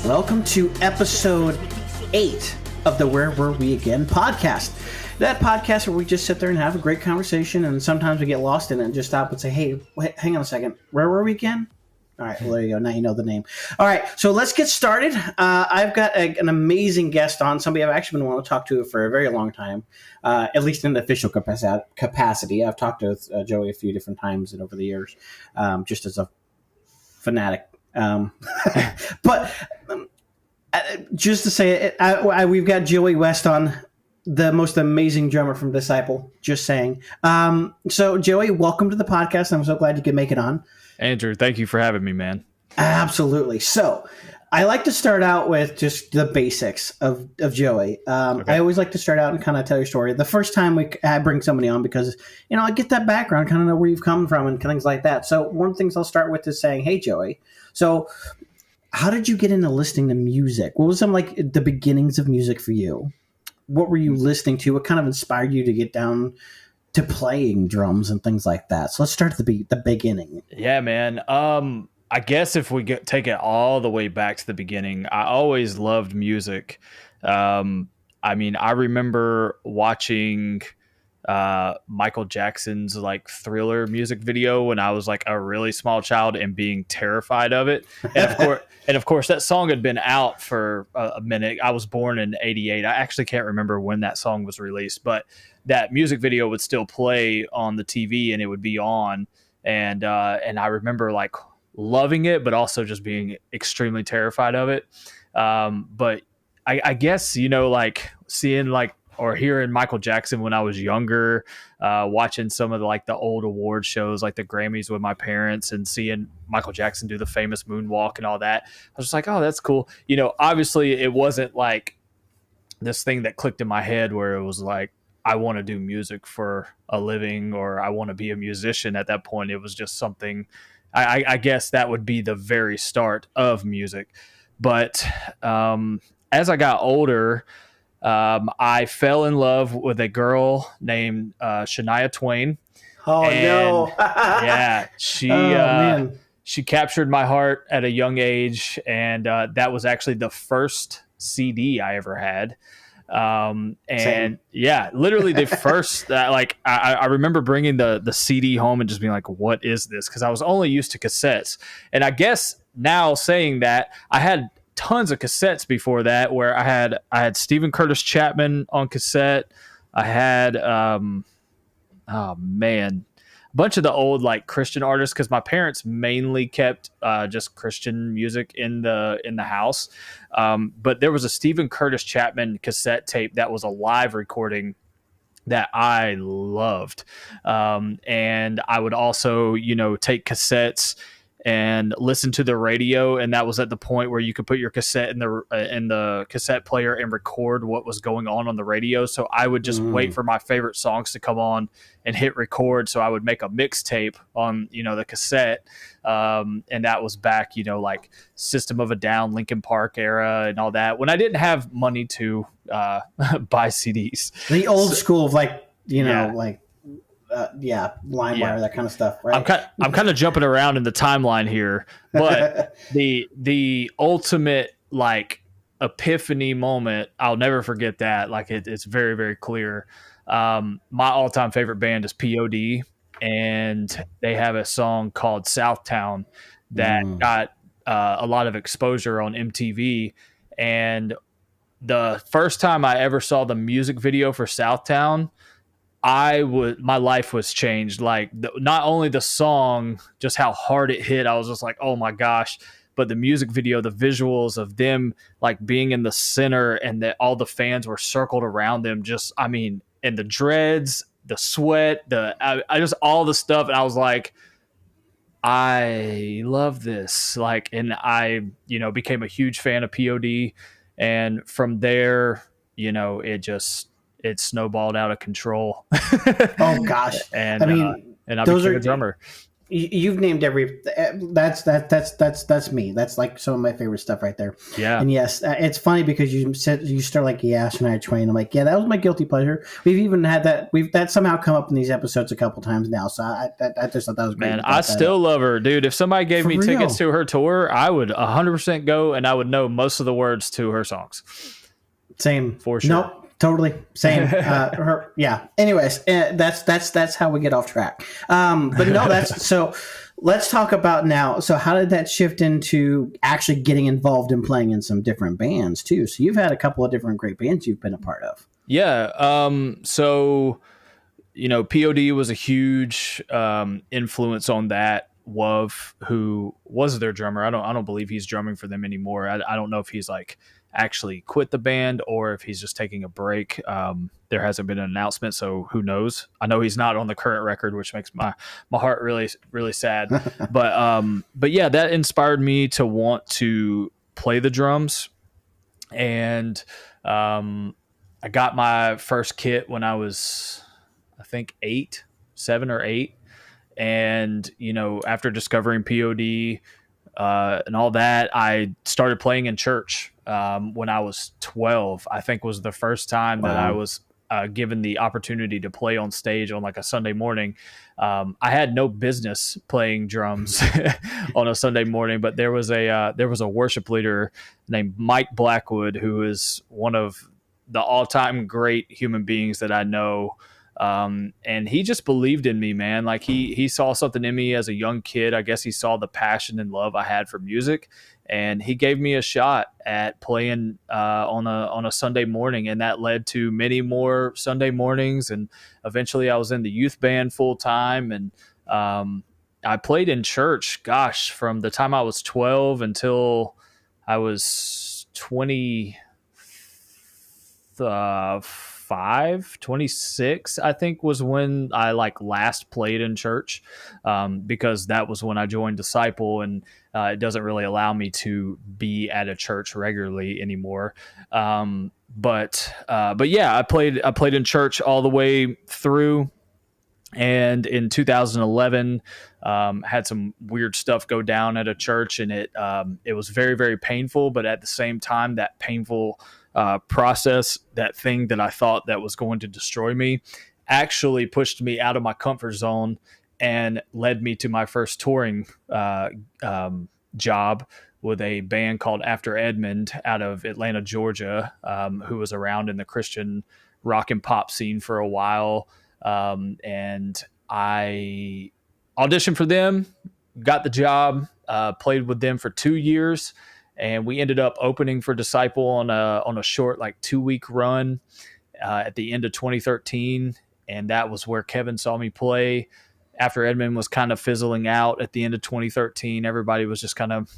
Welcome to episode 8 of the Where Were We Again podcast. That podcast where we just sit there and have a great conversation, and sometimes we get lost in it and just stop and say, hey, wait, hang on a second, where were we again? All right, well, there you go. Now you know the name. All right, so let's get started. I've got an amazing guest on, somebody I've actually been wanting to talk to for a very long time, at least in the official capacity. I've talked to Joey a few different times and over the years, just as a fanatic. But just to say it, we've got Joey West on, the most amazing drummer from Disciple, just saying. So, Joey, welcome to the podcast. I'm so glad you could make it on. Andrew, thank you for having me, man. Absolutely. So, I like to start out with just the basics of Joey. Okay. I always like to start out and kind of tell your story. The first time I bring somebody on because, I get that background, kind of know where you've come from and things like that. So, one of the things I'll start with is saying, hey, Joey, so how did you get into listening to music? What was some the beginnings of music for you? What were you listening to? What kind of inspired you to get down to playing drums and things like that? So let's start at the beginning. Yeah, man. I guess if we take it all the way back to the beginning, I always loved music. I remember watching Michael Jackson's Thriller music video when I was a really small child and being terrified of it. And of course that song had been out for a minute. I was born in 88. I actually can't remember when that song was released, but that music video would still play on the TV and it would be on. And I remember loving it, but also just being extremely terrified of it. But I guess, seeing or hearing Michael Jackson when I was younger, watching some of the old award shows like the Grammys with my parents and seeing Michael Jackson do the famous moonwalk and all that. I was just like, oh, that's cool. Obviously it wasn't this thing that clicked in my head where it was I want to do music for a living or I want to be a musician at that point. It was just something, I guess that would be the very start of music. But as I got older, I fell in love with a girl named Shania Twain. Oh, and, no. Yeah, she captured my heart at a young age, and that was actually the first CD I ever had. Same. Yeah, literally the first, I remember bringing the CD home and just being like, what is this? Because I was only used to cassettes. And I guess now saying that, I had tons of cassettes before that where I had Stephen Curtis Chapman on cassette. I had a bunch of the old Christian artists because my parents mainly kept just Christian music in the house. But there was a Stephen Curtis Chapman cassette tape that was a live recording that I loved. And I would also, take cassettes and listen to the radio, and that was at the point where you could put your cassette in the cassette player and record what was going on the radio. So I would just wait for my favorite songs to come on and hit record. So I would make a mixtape on the cassette, and that was back System of a Down, Linkin Park era, and all that. When I didn't have money to buy CDs, the old school of LimeWire, that kind of stuff, right? I'm kind of jumping around in the timeline here, but the ultimate epiphany moment, I'll never forget that. It's very, very clear. My all-time favorite band is POD, and they have a song called Southtown that got a lot of exposure on MTV. And the first time I ever saw the music video for Southtown, my life was changed. Not only the song, just how hard it hit. I was just like, oh my gosh. But the music video, the visuals of them being in the center and that all the fans were circled around them. And the dreads, the sweat, I just all the stuff. And I was like, I love this. And I, became a huge fan of POD. And from there, it snowballed out of control. Oh gosh. And I became a drummer. You've named every. That's me. That's like some of my favorite stuff right there. Yeah. And yes, it's funny because you said you start like Shania Twain. I'm like, yeah, that was my guilty pleasure. We've even had that. That somehow come up in these episodes a couple times now. So I just thought that was great. Man, I still love her, dude. If somebody gave me tickets to her tour, I would 100% go, and I would know most of the words to her songs. Same for sure. Nope. Totally same. Yeah. Anyways, that's how we get off track. But no, that's so. Let's talk about now. So, how did that shift into actually getting involved in playing in some different bands too? So, you've had a couple of different great bands you've been a part of. Yeah. So, POD was a huge influence on that. Wov, who was their drummer, I don't believe he's drumming for them anymore. I don't know if he's like actually quit the band or if he's just taking a break. There hasn't been an announcement, so who knows? I know he's not on the current record, which makes my heart really, really sad. But yeah, that inspired me to want to play the drums. And I got my first kit when I was, I think 7 or 8. And, after discovering POD and all that, I started playing in church when I was 12. I think was the first time that I was given the opportunity to play on stage on like a Sunday morning. I had no business playing drums on a Sunday morning, but there was a worship leader named Mike Blackwood, who is one of the all-time great human beings that I know. And he just believed in me, man. Like he saw something in me as a young kid. I guess he saw the passion and love I had for music, and he gave me a shot at playing on a Sunday morning, and that led to many more Sunday mornings. And eventually, I was in the youth band full time, and I played in church. Gosh, from the time I was 12 until I was 26, I think, was when I last played in church, because that was when I joined Disciple, and it doesn't really allow me to be at a church regularly anymore. But yeah, I played in church all the way through. And in 2011, had some weird stuff go down at a church, and it was very, very painful. But at the same time, that painful process, that thing that I thought that was going to destroy me, actually pushed me out of my comfort zone and led me to my first touring job with a band called After Edmund out of Atlanta, Georgia, who was around in the Christian rock and pop scene for a while. And I auditioned for them, got the job, played with them for 2 years. And we ended up opening for Disciple on a short 2-week run at the end of 2013, and that was where Kevin saw me play. After Edmund was kind of fizzling out at the end of 2013, everybody was just kind of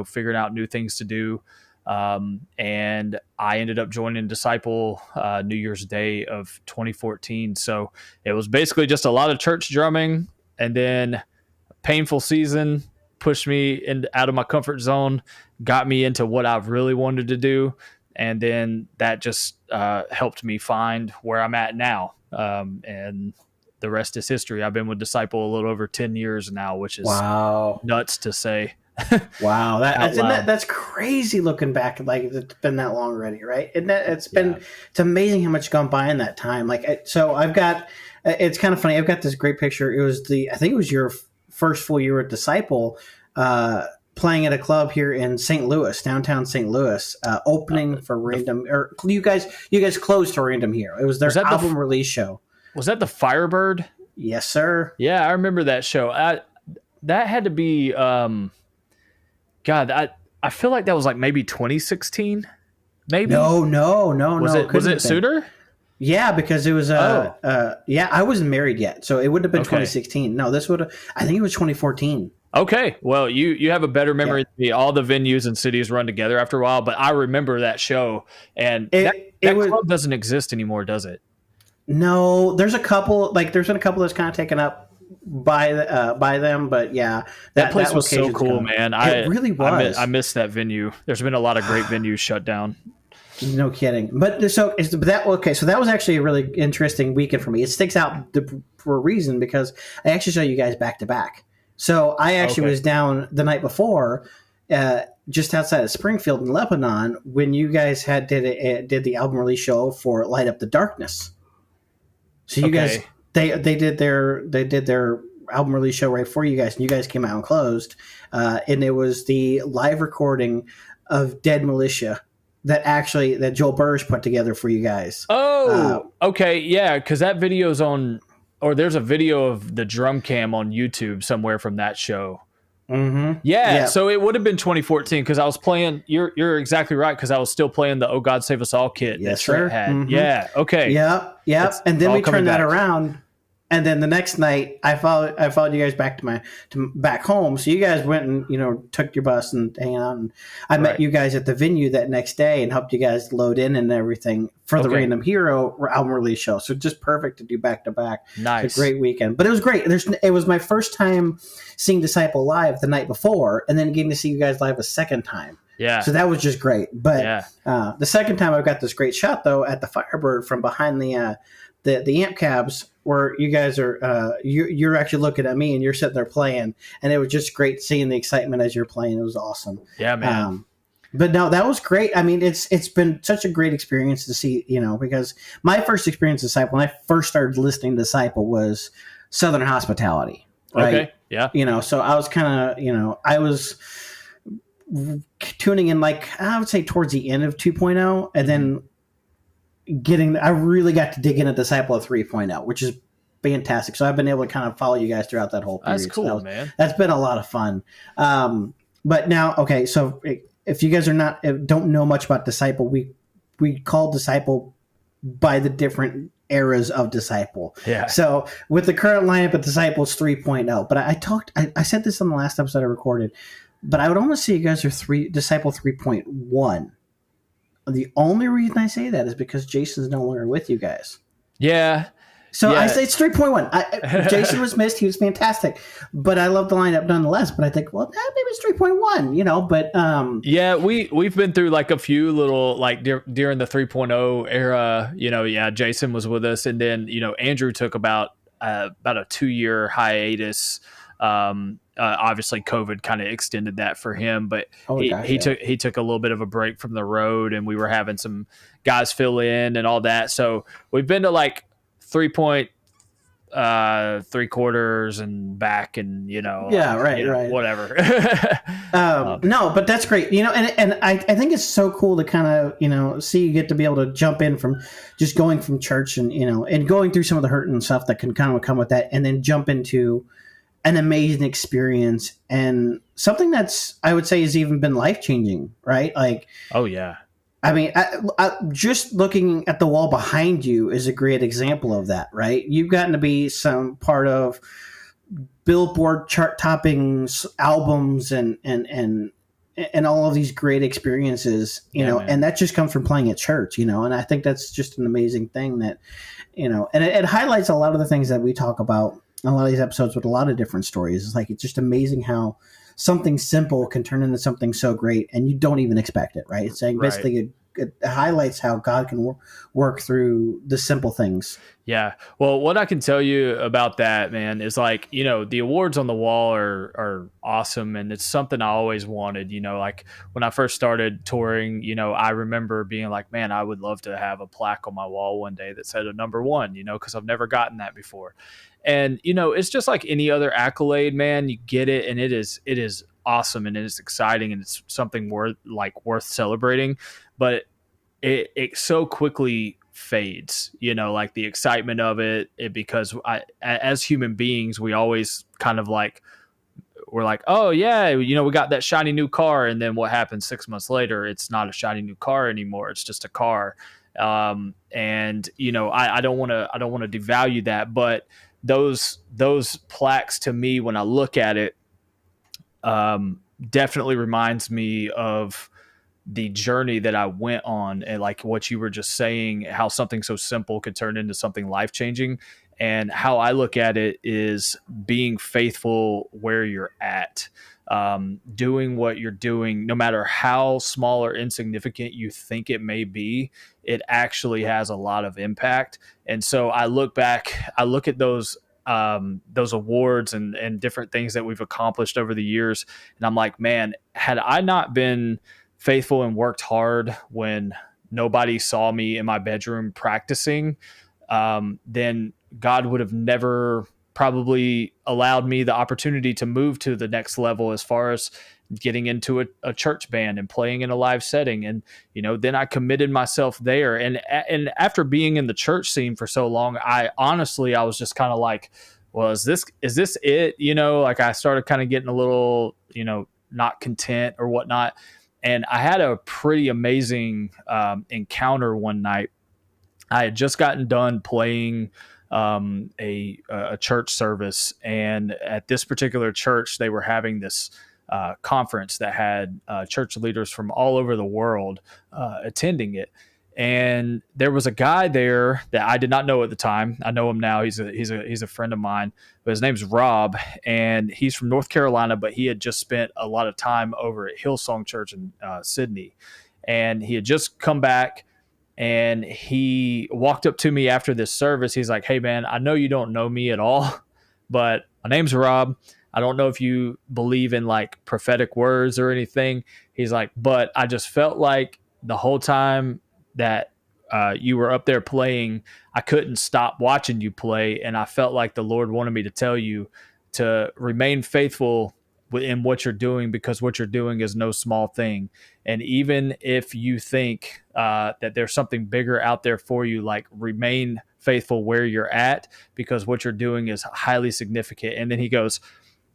figuring out new things to do, and I ended up joining Disciple New Year's Day of 2014. So it was basically just a lot of church drumming, and then a painful season pushed me out of my comfort zone, got me into what I really wanted to do. And then that just helped me find where I'm at now. And the rest is history. I've been with Disciple a little over 10 years now, which is nuts to say. Wow. That's crazy looking back. It's been that long already, right? And it's amazing how much gone by in that time. So I've got, it's kind of funny. I've got this great picture. I think it was your first full year at Disciple, playing at a club here in St. Louis, downtown St. Louis, opening for Random. Or you guys closed for Random here. It was their album release show. Was that the Firebird? Yes, sir. Yeah, I remember that show. That had to be, God, I feel like that was maybe 2016. Maybe. No. Was it sooner? Yeah, because it was I wasn't married yet, so it would have been 2016. No, I think it was 2014. Okay, well, you have a better memory than me. All the venues and cities run together after a while, but I remember that show, and that club doesn't exist anymore, does it? No, there's a couple. There's been a couple that's kind of taken up by them, but yeah, that place was so cool, man. It really was. I miss that venue. There's been a lot of great venues shut down. No kidding. But so that was actually a really interesting weekend for me. It sticks out for a reason because I actually saw you guys back to back. So I actually Okay. was down the night before, just outside of Springfield in Lebanon, when you guys did the album release show for Light Up the Darkness. So you guys Okay. they did their album release show right before you guys, and you guys came out and closed, and it was the live recording of Dead Militia that Joel Burge put together for you guys. Oh, okay. Yeah. Cause that video's on, or there's a video of the drum cam on YouTube somewhere from that show. Mm-hmm. Yeah, Yeah. so it would have been 2014 because I was playing. You're exactly right because I was still playing the "Oh God Save Us All" kit that Yes, Trent sir. had. Mhm. Yeah, okay. Yep. It's And then all we coming turned that back. around, and then the next night I followed you guys back to back home. So you guys went and took your bus and hang out, and I met Right. you guys at the venue that next day and helped you guys load in and everything for the Okay. Random Hero album release show. So just perfect to do back to back. Nice. It's a great weekend, but it was great. It was my first time seeing Disciple live the night before, and then getting to see you guys live a second time. Yeah. So that was just great. But Yeah. the second time I got this great shot though at the Firebird from behind the amp cabs, where you guys are you're actually looking at me and you're sitting there playing, and it was just great seeing the excitement as you're playing. It was awesome. Yeah, man. But no, that was great. I mean, it's been such a great experience to see, because my first experience with Disciple, when I first started listening to Disciple, was Southern Hospitality. Right? Okay. Yeah. So I was kind of, I was tuning in, like, I would say towards the end of 2.0, and then I really got to dig into Disciple of 3.0, which is fantastic. So I've been able to kind of follow you guys throughout that whole period. That's cool, So man. that's been a lot of fun. But now, okay, so if you guys don't know much about Disciple, we call Disciple by the different eras of Disciple. Yeah. So with the current lineup of Disciples 3.0, but I said this on the last episode I recorded, but I would almost say you guys are Disciple 3.1. The only reason I say that is because Jason's no longer with you guys. Yeah. So Yeah. I say it's 3.1. Jason was missed. He was fantastic. But I love the lineup nonetheless. But I think, well, maybe it's 3.1, but... Yeah, we've been through like a few little, like during the 3.0 era, yeah, Jason was with us. And then, Andrew took about a 2-year hiatus. Obviously COVID kind of extended that for him, but he took a little bit of a break from the road, and we were having some guys fill in and all that. So we've been to like 3.3 quarters and back, and right, whatever. No, but that's great, and I think it's so cool to kind of see you get to be able to jump in from just going from church and and going through some of the hurt and stuff that can kind of come with that, and then jump into an amazing experience and something that's, I would say, has even been life-changing, right? Like, oh yeah. I mean, I just looking at the wall behind you is a great example of that, right? You've gotten to be some part of Billboard chart toppings, albums, and all of these great experiences, man. and that just comes from playing at church, and I think that's just an amazing thing that, and it highlights a lot of the things that we talk about in a lot of these episodes with a lot of different stories. It's like, it's just amazing how something simple can turn into something so great, and you don't even expect it, right? It's saying basically it highlights how God can work through the simple things. Yeah. Well, what I can tell you about that, man, is like, the awards on the wall are awesome. And it's something I always wanted, like when I first started touring, I remember being like, man, I would love to have a plaque on my wall one day that said a number 1, because I've never gotten that before. And, it's just like any other accolade, man. You get it, and it is awesome, and it is exciting, and it's something worth celebrating. But it so quickly fades, like the excitement of it because as human beings, we always kind of like, we're like, oh yeah, we got that shiny new car, and then what happens 6 months later? It's not a shiny new car anymore. It's just a car. And I don't want to devalue that, but those plaques, to me, when I look at it, definitely reminds me of the journey that I went on, and like what you were just saying, how something so simple could turn into something life-changing. And how I look at it is being faithful where you're at, doing what you're doing, no matter how small or insignificant you think it may be, it actually has a lot of impact. And so I look at those those awards and different things that we've accomplished over the years. And I'm like, man, had I not been faithful and worked hard when nobody saw me in my bedroom practicing, then God would have never probably allowed me the opportunity to move to the next level as far as getting into a church band and playing in a live setting. And, then I committed myself there. And after being in the church scene for so long, I was just kind of like, well, is this it? Like I started kind of getting a little, not content or whatnot. And I had a pretty amazing encounter one night. I had just gotten done playing a church service, and at this particular church, they were having this conference that had church leaders from all over the world attending it. And there was a guy there that I did not know at the time. I know him now. He's a friend of mine, but his name's Rob, and he's from North Carolina, but he had just spent a lot of time over at Hillsong Church in Sydney. And he had just come back, and he walked up to me after this service. He's like, "Hey man, I know you don't know me at all, but my name's Rob. I don't know if you believe in like prophetic words or anything." He's like, "But I just felt like the whole time that you were up there playing, I couldn't stop watching you play. And I felt like the Lord wanted me to tell you to remain faithful in what you're doing, because what you're doing is no small thing. And even if you think that there's something bigger out there for you, like remain faithful where you're at, because what you're doing is highly significant." And then he goes,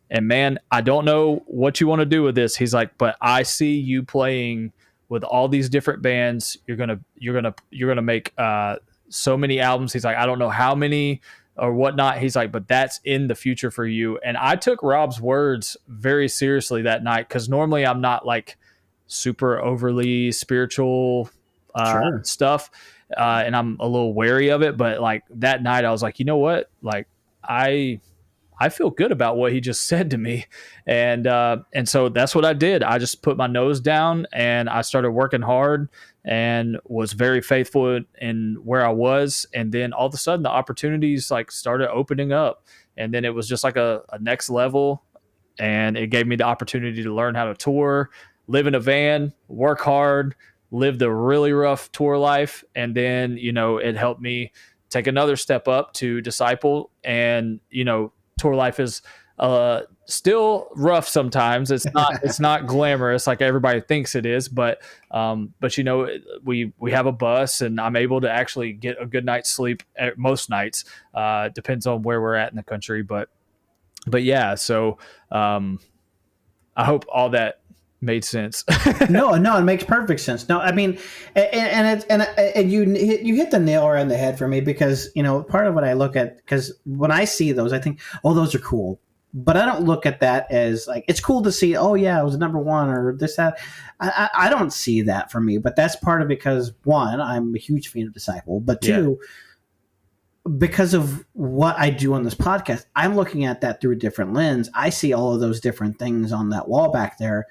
"And man, I don't know what you want to do with this." He's like, "But I see you playing with all these different bands. You're gonna make so many albums." He's like, "I don't know how many or whatnot." He's like, "But that's in the future for you." And I took Rob's words very seriously that night, because normally I'm not like super overly spiritual stuff, and I'm a little wary of it. But like that night, I was like, you know what? Like I feel good about what he just said to me. And so that's what I did. I just put my nose down and I started working hard and was very faithful in where I was. And then all of a sudden the opportunities like started opening up, and then it was just like a next level. And it gave me the opportunity to learn how to tour, live in a van, work hard, live the really rough tour life. And then, it helped me take another step up to disciple. And, tour life is still rough sometimes. It's not glamorous like everybody thinks it is, but we have a bus, and I'm able to actually get a good night's sleep at most nights. Depends on where we're at in the country, but yeah. So I hope all that made sense. No, it makes perfect sense. No, I mean, and you hit the nail right on the head for me, because part of what I look at, because when I see those, I think, oh, those are cool, but I don't look at that as like, it's cool to see, oh yeah, it was number one or this, that. I don't see that for me, but that's part of, because one, I'm a huge fan of Disciple, but two, because of what I do on this podcast, I'm looking at that through a different lens. I see all of those different things on that wall back there,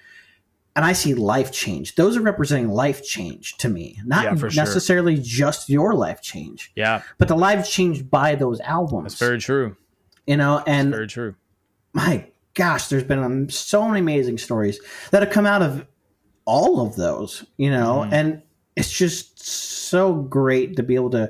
and I see life change. Those are representing life change to me, not necessarily just your life change. Yeah. But the life changed by those albums. That's very true. And that's very true. My gosh, there's been so many amazing stories that have come out of all of those, and it's just so great to be able to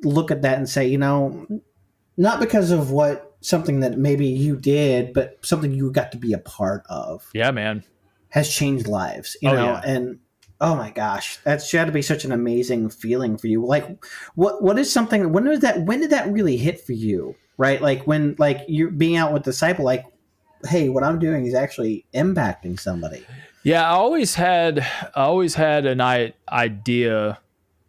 look at that and say, not because of something that maybe you did, but something you got to be a part of. Yeah, man. Has changed lives, and oh my gosh, that's got to be such an amazing feeling for you. Like, what is something? When did that really hit for you? Right, like when you're being out with Disciple, like, hey, what I'm doing is actually impacting somebody. Yeah, I always had an idea,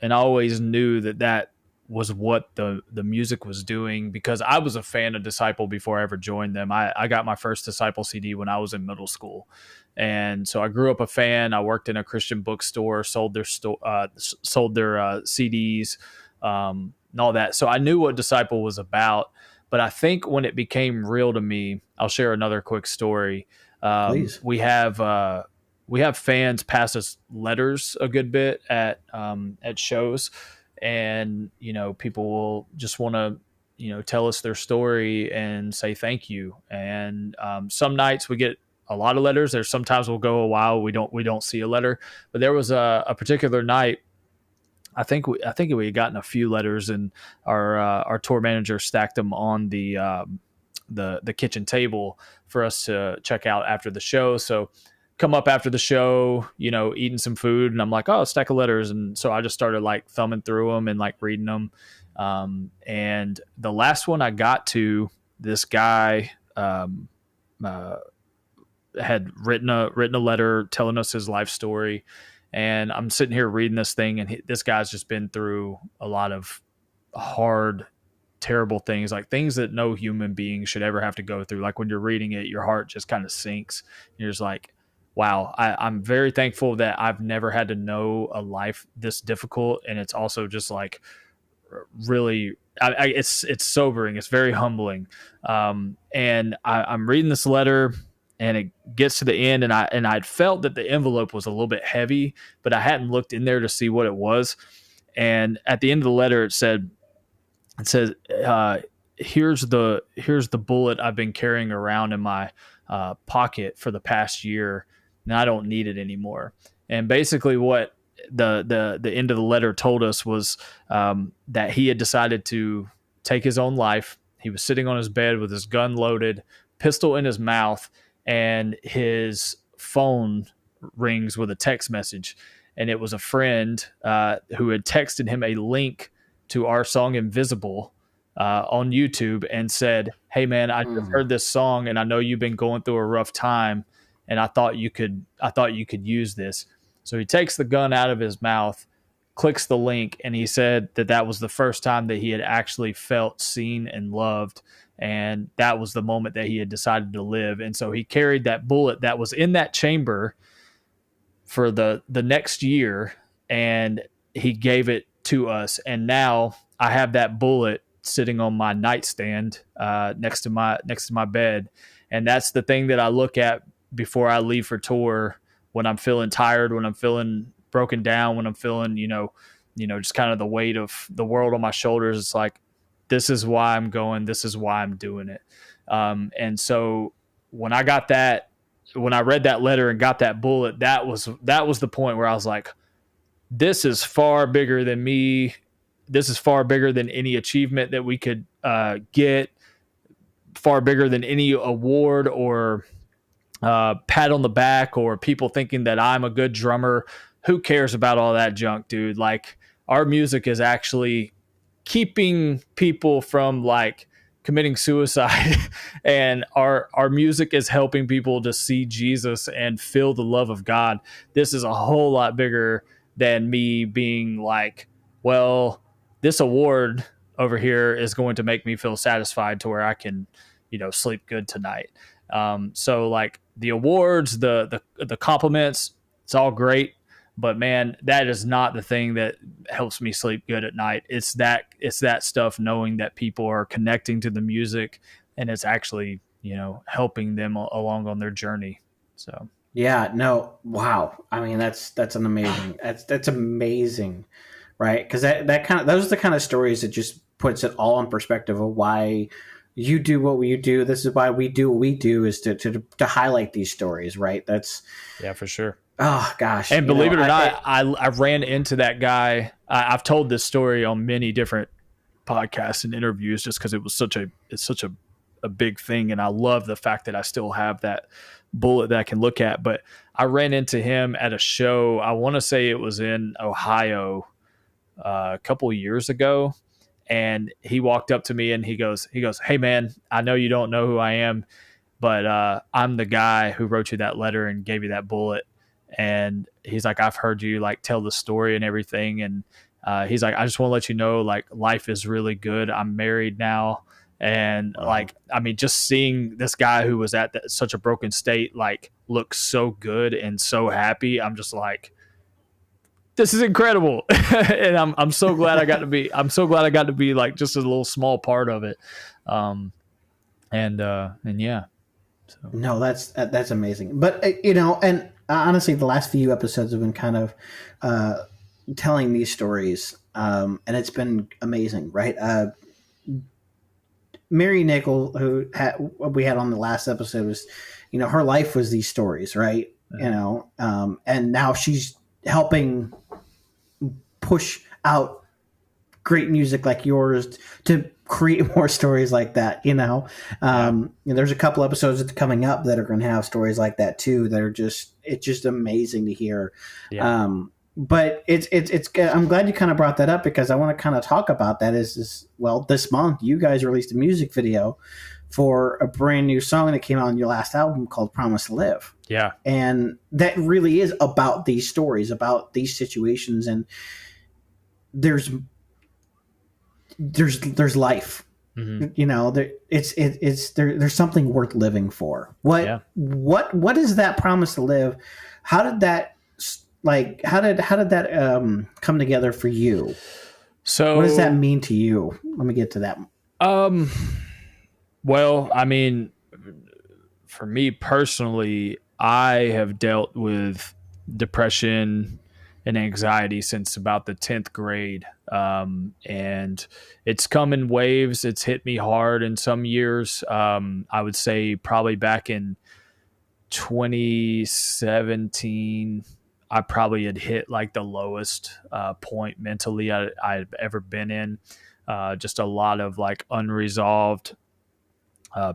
and I always knew that was what the music was doing, because I was a fan of Disciple before I ever joined them. I got my first Disciple CD when I was in middle school. And so I grew up a fan. I worked in a Christian bookstore, sold their CDs, and all that. So I knew what Disciple was about. But I think when it became real to me, I'll share another quick story. Please. We have fans pass us letters a good bit at shows, and people will just want to tell us their story and say thank you. And some nights we get a lot of letters. There's sometimes we'll go a while we don't see a letter. But there was a particular night. I think we had gotten a few letters, and our tour manager stacked them on the kitchen table for us to check out after the show. So come up after the show, eating some food, and I'm like, oh, a stack of letters. And so I just started like thumbing through them and like reading them. And the last one I got to, this guy had written a letter telling us his life story. And I'm sitting here reading this thing, and this guy's just been through a lot of hard, terrible things, like things that no human being should ever have to go through. Like when you're reading it, your heart just kind of sinks. You're just like, wow, I'm very thankful that I've never had to know a life this difficult. And it's also just like really, it's sobering. It's very humbling. And I'm reading this letter, and it gets to the end, and I'd felt that the envelope was a little bit heavy, but I hadn't looked in there to see what it was. And at the end of the letter, it says, here's the bullet I've been carrying around in my pocket for the past year, and I don't need it anymore. And basically what the end of the letter told us was that he had decided to take his own life. He was sitting on his bed with his gun loaded, pistol in his mouth, and his phone rings with a text message. And it was a friend who had texted him a link to our song Invisible on YouTube and said, hey man, I just heard this song, and I know you've been going through a rough time, and I thought you could use this. So he takes the gun out of his mouth, clicks the link, and he said that was the first time that he had actually felt seen and loved. And that was the moment that he had decided to live. And so he carried that bullet that was in that chamber for the next year, and he gave it to us. And now I have that bullet sitting on my nightstand next to my bed. And that's the thing that I look at before I leave for tour, when I'm feeling tired, when I'm feeling broken down, when I'm feeling, just kind of the weight of the world on my shoulders. It's like, this is why I'm going. This is why I'm doing it. And so when I read that letter and got that bullet, that was the point where I was like, this is far bigger than me. This is far bigger than any achievement that we could get, far bigger than any award or pat on the back or people thinking that I'm a good drummer. Who cares about all that junk, dude? Like, our music is actually keeping people from like committing suicide and our music is helping people to see Jesus and feel the love of God. This is a whole lot bigger than me being like, well, this award over here is going to make me feel satisfied to where I can, sleep good tonight. So like the awards, the compliments, it's all great. But man, that is not the thing that helps me sleep good at night. It's that stuff, knowing that people are connecting to the music and it's actually, helping them along on their journey. So yeah, no, wow. I mean, that's an amazing. That's amazing, right? Because those are the kind of stories that just puts it all in perspective of why you do what you do. This is why we do what we do, is to highlight these stories, right? That's for sure. Oh gosh! And believe it or not, I ran into that guy. I've told this story on many different podcasts and interviews, just because it's such a big thing, and I love the fact that I still have that bullet that I can look at. But I ran into him at a show. I want to say it was in Ohio a couple of years ago, and he walked up to me and he goes, "Hey man, I know you don't know who I am, but I'm the guy who wrote you that letter and gave you that bullet." And he's like, I've heard you like tell the story and everything. And he's like, I just want to let you know, like, life is really good. I'm married now. And like, I mean, just seeing this guy who was at such a broken state, like, look so good and so happy. I'm just like, this is incredible. And I'm so glad I got to be like just a little small part of it. And yeah. So. No, that's amazing. But and honestly, the last few episodes have been kind of telling these stories, and it's been amazing, right? Mary Nickel, we had on the last episode, was, her life was these stories, right? And now she's helping push out great music like yours to create more stories like that. There's a couple episodes coming up that are going to have stories like that too. That are it's just amazing to hear. Yeah. But it's I'm glad you kind of brought that up, because I want to kind of talk about that. This month you guys released a music video for a brand new song that came out on your last album called Promise to Live. Yeah. And that really is about these stories, about these situations, and there's life. Mm-hmm. There's something worth living for. What is that promise to live? How did that come together for you? So what does that mean to you? Let me get to that. Well, I mean, for me personally, I have dealt with depression and anxiety since about the 10th grade. And it's come in waves. It's hit me hard in some years. I would say probably back in 2017, I probably had hit like the lowest point mentally I've ever been in. Just a lot of like unresolved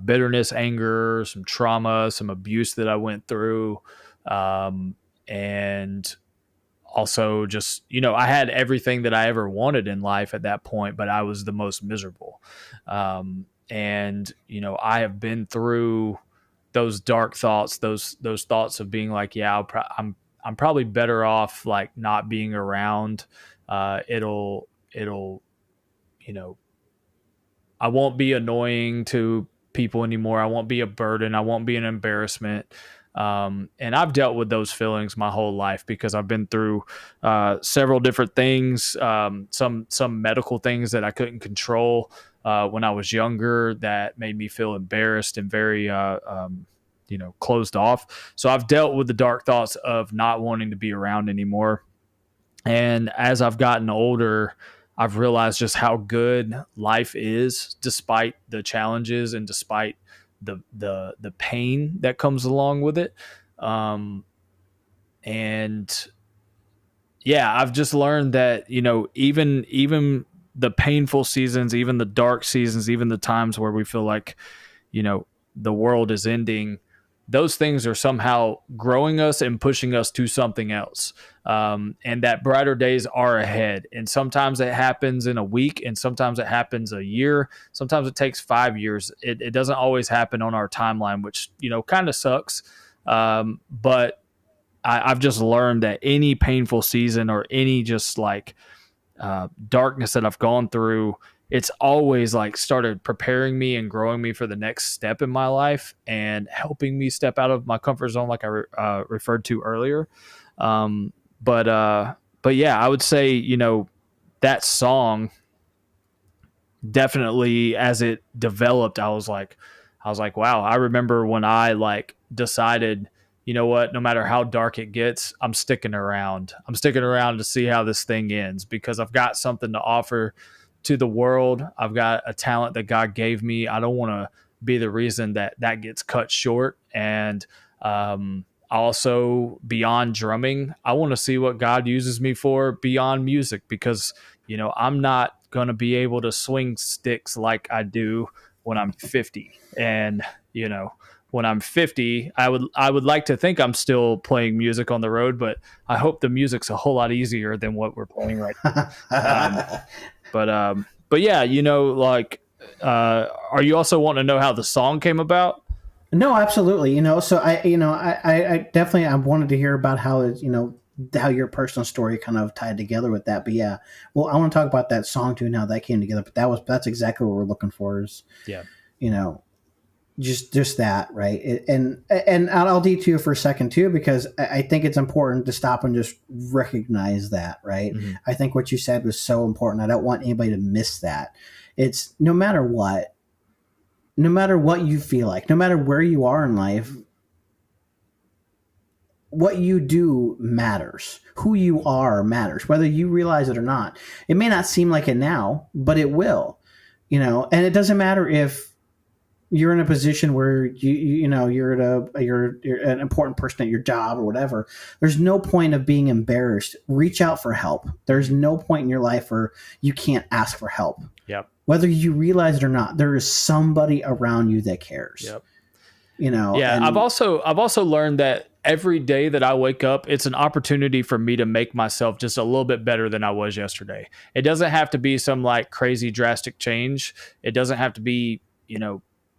bitterness, anger, some trauma, some abuse that I went through. And also just, I had everything that I ever wanted in life at that point, but I was the most miserable. And, I have been through those dark thoughts, those thoughts of being like, yeah, I'm probably better off like not being around. It'll, I won't be annoying to people anymore. I won't be a burden. I won't be an embarrassment. And I've dealt with those feelings my whole life because I've been through several different things, some medical things that I couldn't control when I was younger that made me feel embarrassed and very, closed off. So I've dealt with the dark thoughts of not wanting to be around anymore. And as I've gotten older, I've realized just how good life is despite the challenges and despite the pain that comes along with it. And yeah, I've just learned that, even the painful seasons, even the dark seasons, even the times where we feel like, the world is ending, those things are somehow growing us and pushing us to something else. And that brighter days are ahead. And sometimes it happens in a week, and sometimes it happens a year. Sometimes it takes 5 years. It doesn't always happen on our timeline, which, kind of sucks. But I've just learned that any painful season or any just like darkness that I've gone through, it's always like started preparing me and growing me for the next step in my life and helping me step out of my comfort zone, like I referred to earlier. But yeah, I would say, that song definitely, as it developed, I was like, wow, I remember when I like decided, you know what, no matter how dark it gets, I'm sticking around. I'm sticking around to see how this thing ends because I've got something to offer to the world. I've got a talent that God gave me. I don't want to be the reason that gets cut short. And also beyond drumming, I want to see what God uses me for beyond music because, I'm not going to be able to swing sticks like I do when I'm 50. And, when I'm 50, I would like to think I'm still playing music on the road, but I hope the music's a whole lot easier than what we're playing right now. But yeah, are you also wanting to know how the song came about? No, absolutely. So I definitely, I wanted to hear about how it, how your personal story kind of tied together with that. But yeah, well, I want to talk about that song too and how that came together. But that's exactly what we're looking for is, just that, right? And I'll detour for a second too, because I think it's important to stop and just recognize that, right? Mm-hmm. I think what you said was so important. I don't want anybody to miss that. It's no matter what you feel like, no matter where you are in life, what you do matters. Who you are matters, whether you realize it or not. It may not seem like it now, but it will. And it doesn't matter if you're in a position where you're an important person at your job or whatever. There's no point of being embarrassed. Reach out for help. There's no point in your life where you can't ask for help. Yep. Whether you realize it or not, there is somebody around you that cares. Yep. Yeah. I've also learned that every day that I wake up, it's an opportunity for me to make myself just a little bit better than I was yesterday. It doesn't have to be some like crazy drastic change. It doesn't have to be,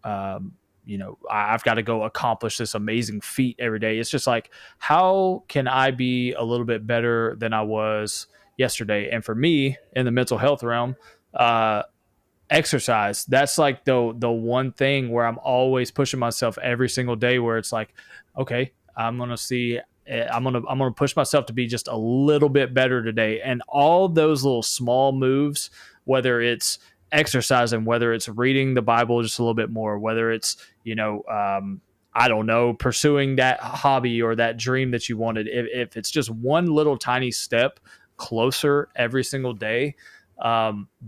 I've got to go accomplish this amazing feat every day. It's just like, how can I be a little bit better than I was yesterday? And for me, in the mental health realm, exercise, that's like the one thing where I'm always pushing myself every single day, where it's like, okay, I'm going to push myself to be just a little bit better today. And all those little small moves, whether it's exercising, whether it's reading the Bible just a little bit more, whether it's, I don't know, pursuing that hobby or that dream that you wanted, if it's just one little tiny step closer every single day,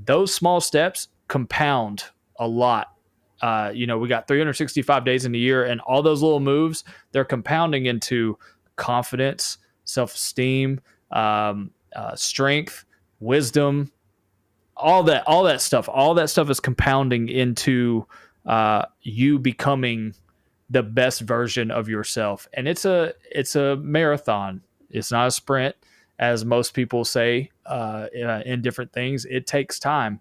those small steps compound a lot. We got 365 days in a year, and all those little moves, they're compounding into confidence, self-esteem, strength, wisdom, all that stuff is compounding into you becoming the best version of yourself. And it's a marathon. It's not a sprint, as most people say in different things. It takes time.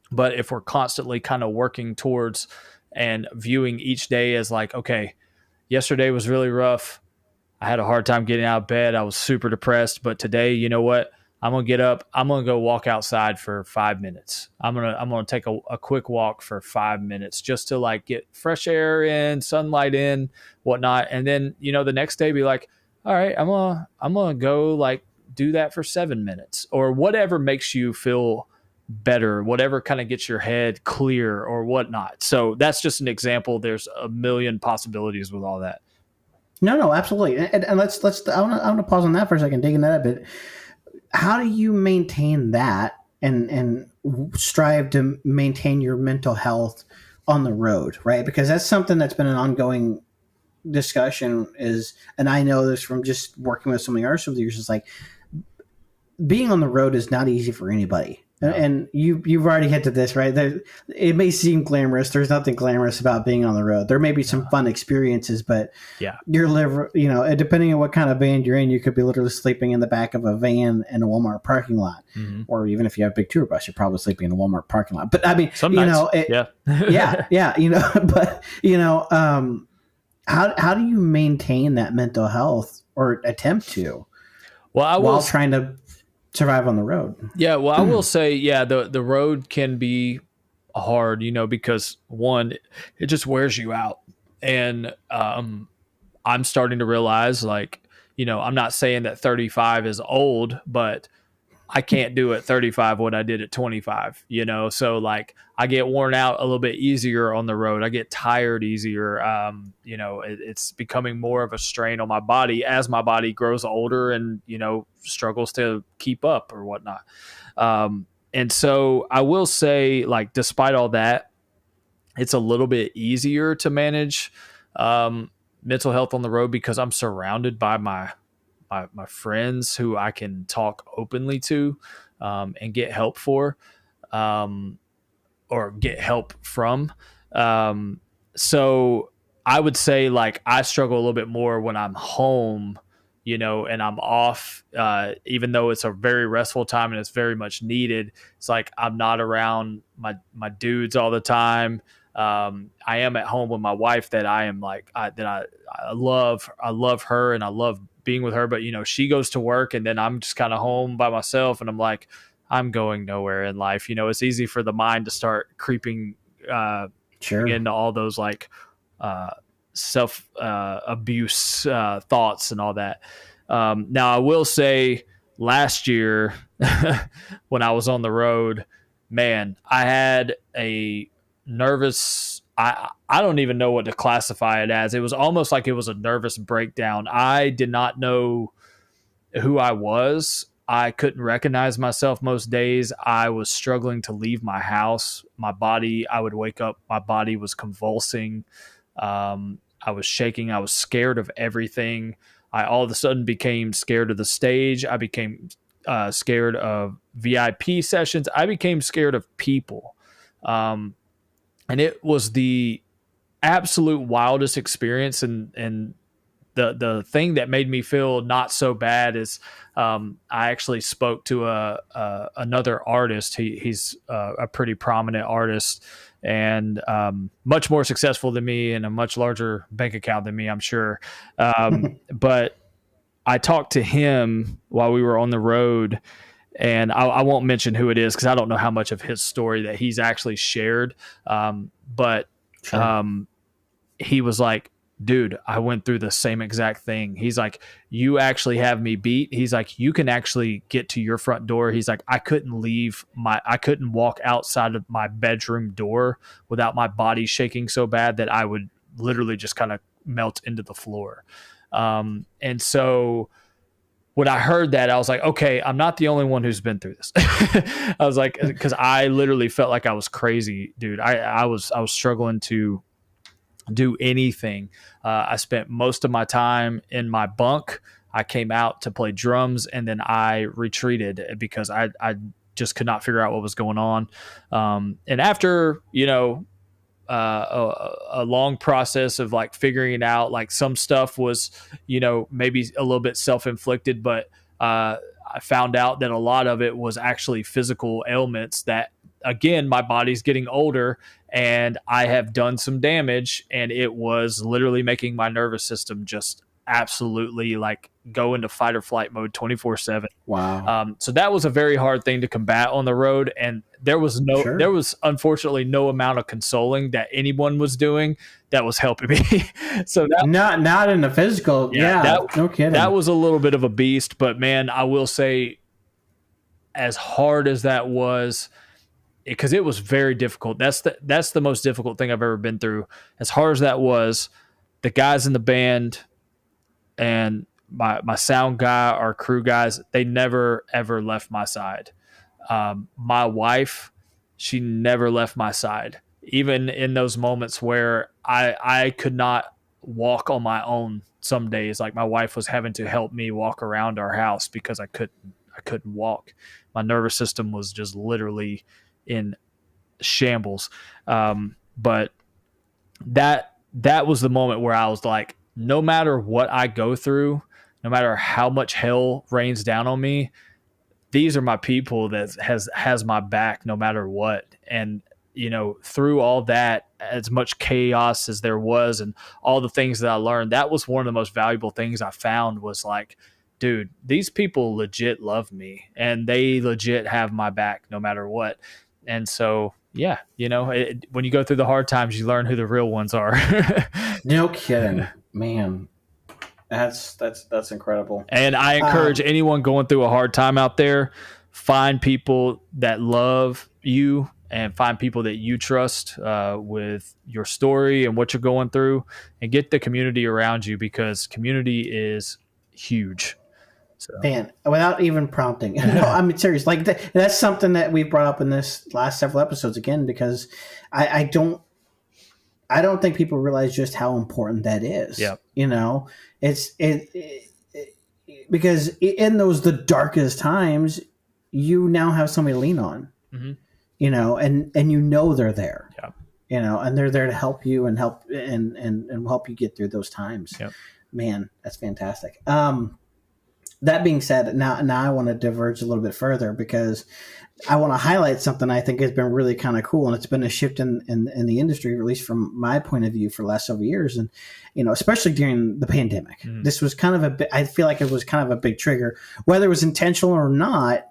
But if we're constantly kind of working towards and viewing each day as like, okay, yesterday was really rough. I had a hard time getting out of bed. I was super depressed. But today, you know what? I'm going to get up. I'm going to go walk outside for 5 minutes. I'm going to take a quick walk for 5 minutes just to like get fresh air in, sunlight in, whatnot. And then, the next day be like, all right, I'm going to go like do that for 7 minutes, or whatever makes you feel better, whatever kind of gets your head clear or whatnot. So that's just an example. There's a million possibilities with all that. No, absolutely. And let's I want to pause on that for a second, dig into that a bit. How do you maintain that and strive to maintain your mental health on the road, right? Because that's something that's been an ongoing discussion and I know this from just working with so many artists over the years, is like being on the road is not easy for anybody. No. And you've already hit to this, right? It may seem glamorous. There's nothing glamorous about being on the road. There may be some fun experiences, but your liver, depending on what kind of band you're in, you could be literally sleeping in the back of a van in a Walmart parking lot, or even if you have a big tour bus, you're probably sleeping in a Walmart parking lot. But I mean, some nights, but how do you maintain that mental health or attempt to, while trying to survive on the road? Yeah, well, I will say, the road can be hard, because one, it just wears you out. And I'm starting to realize, like, I'm not saying that 35 is old, but I can't do at 35 what I did at 25, so like I get worn out a little bit easier on the road. I get tired easier. It's becoming more of a strain on my body as my body grows older and, struggles to keep up or whatnot. And so I will say, like, despite all that, it's a little bit easier to manage mental health on the road because I'm surrounded by my friends who I can talk openly to and get help for, or get help from. So I would say, like, I struggle a little bit more when I'm home, and I'm off, even though it's a very restful time and it's very much needed. It's like I'm not around my dudes all the time. I am at home with my wife that I am like, I love her and I love being with her, but she goes to work and then I'm just kind of home by myself and I'm like, I'm going nowhere in life. It's easy for the mind to start creeping into all those like self abuse thoughts and all that. Now I will say, last year when I was on the road, man, I had a nervous, I don't even know what to classify it as. It was almost like it was a nervous breakdown. I did not know who I was. I couldn't recognize myself most days. I was struggling to leave my house. My body, I would wake up, my body was convulsing. I was shaking. I was scared of everything. I all of a sudden became scared of the stage. I became scared of VIP sessions. I became scared of people. And it was the absolute wildest experience. And the thing that made me feel not so bad is I actually spoke to another artist. He's a pretty prominent artist and much more successful than me and a much larger bank account than me, I'm sure. But I talked to him while we were on the road, and I won't mention who it is because I don't know how much of his story that he's actually shared. But sure. He was like, dude, I went through the same exact thing. He's like, you actually have me beat. He's like, you can actually get to your front door. He's like, I couldn't walk outside of my bedroom door without my body shaking so bad that I would literally just kind of melt into the floor. And so when I heard that, I was like, okay, I'm not the only one who's been through this. I was like, because I literally felt like I was crazy, dude. I was struggling to do anything. I spent most of my time in my bunk. I came out to play drums and then I retreated because I just could not figure out what was going on. And after, a long process of like figuring it out, like some stuff was, maybe a little bit self-inflicted, but I found out that a lot of it was actually physical ailments that, again, my body's getting older and I have done some damage, and it was literally making my nervous system just absolutely like go into fight or flight mode 24/7. Wow. So that was a very hard thing to combat on the road. And there was unfortunately no amount of consoling that anyone was doing that was helping me. So that, not in the physical. Yeah. No kidding. That was a little bit of a beast, but man, I will say, as hard as that was, because it was very difficult. That's the most difficult thing I've ever been through. As hard as that was, the guys in the band and my sound guy, our crew guys, they never ever left my side. My wife, she never left my side, even in those moments where I could not walk on my own. Some days, like my wife was having to help me walk around our house because I couldn't walk. My nervous system was just literally in shambles. But that was the moment where I was like, no matter what I go through, no matter how much hell rains down on me, these are my people that has my back no matter what. And, through all that, as much chaos as there was and all the things that I learned, that was one of the most valuable things I found was like, dude, these people legit love me and they legit have my back no matter what. And so, yeah, when you go through the hard times, you learn who the real ones are. No kidding, man. That's incredible. And I encourage anyone going through a hard time out there, find people that love you and find people that you trust with your story and what you're going through, and get the community around you, because community is huge. So. Man, without even prompting, no, I'm serious. Like that's something that we brought up in this last several episodes again, because I don't think people realize just how important that is. Yeah, it's because in the darkest times, you now have somebody to lean on. Mm-hmm. And they're there. Yeah. And they're there to help you and help you get through those times. Yep. Man, that's fantastic. That being said, now I want to diverge a little bit further, because I want to highlight something I think has been really kind of cool, and it's been a shift in the industry, at least from my point of view, for the last several years, and especially during the pandemic. Mm. This was kind of I feel like it was kind of a big trigger, whether it was intentional or not.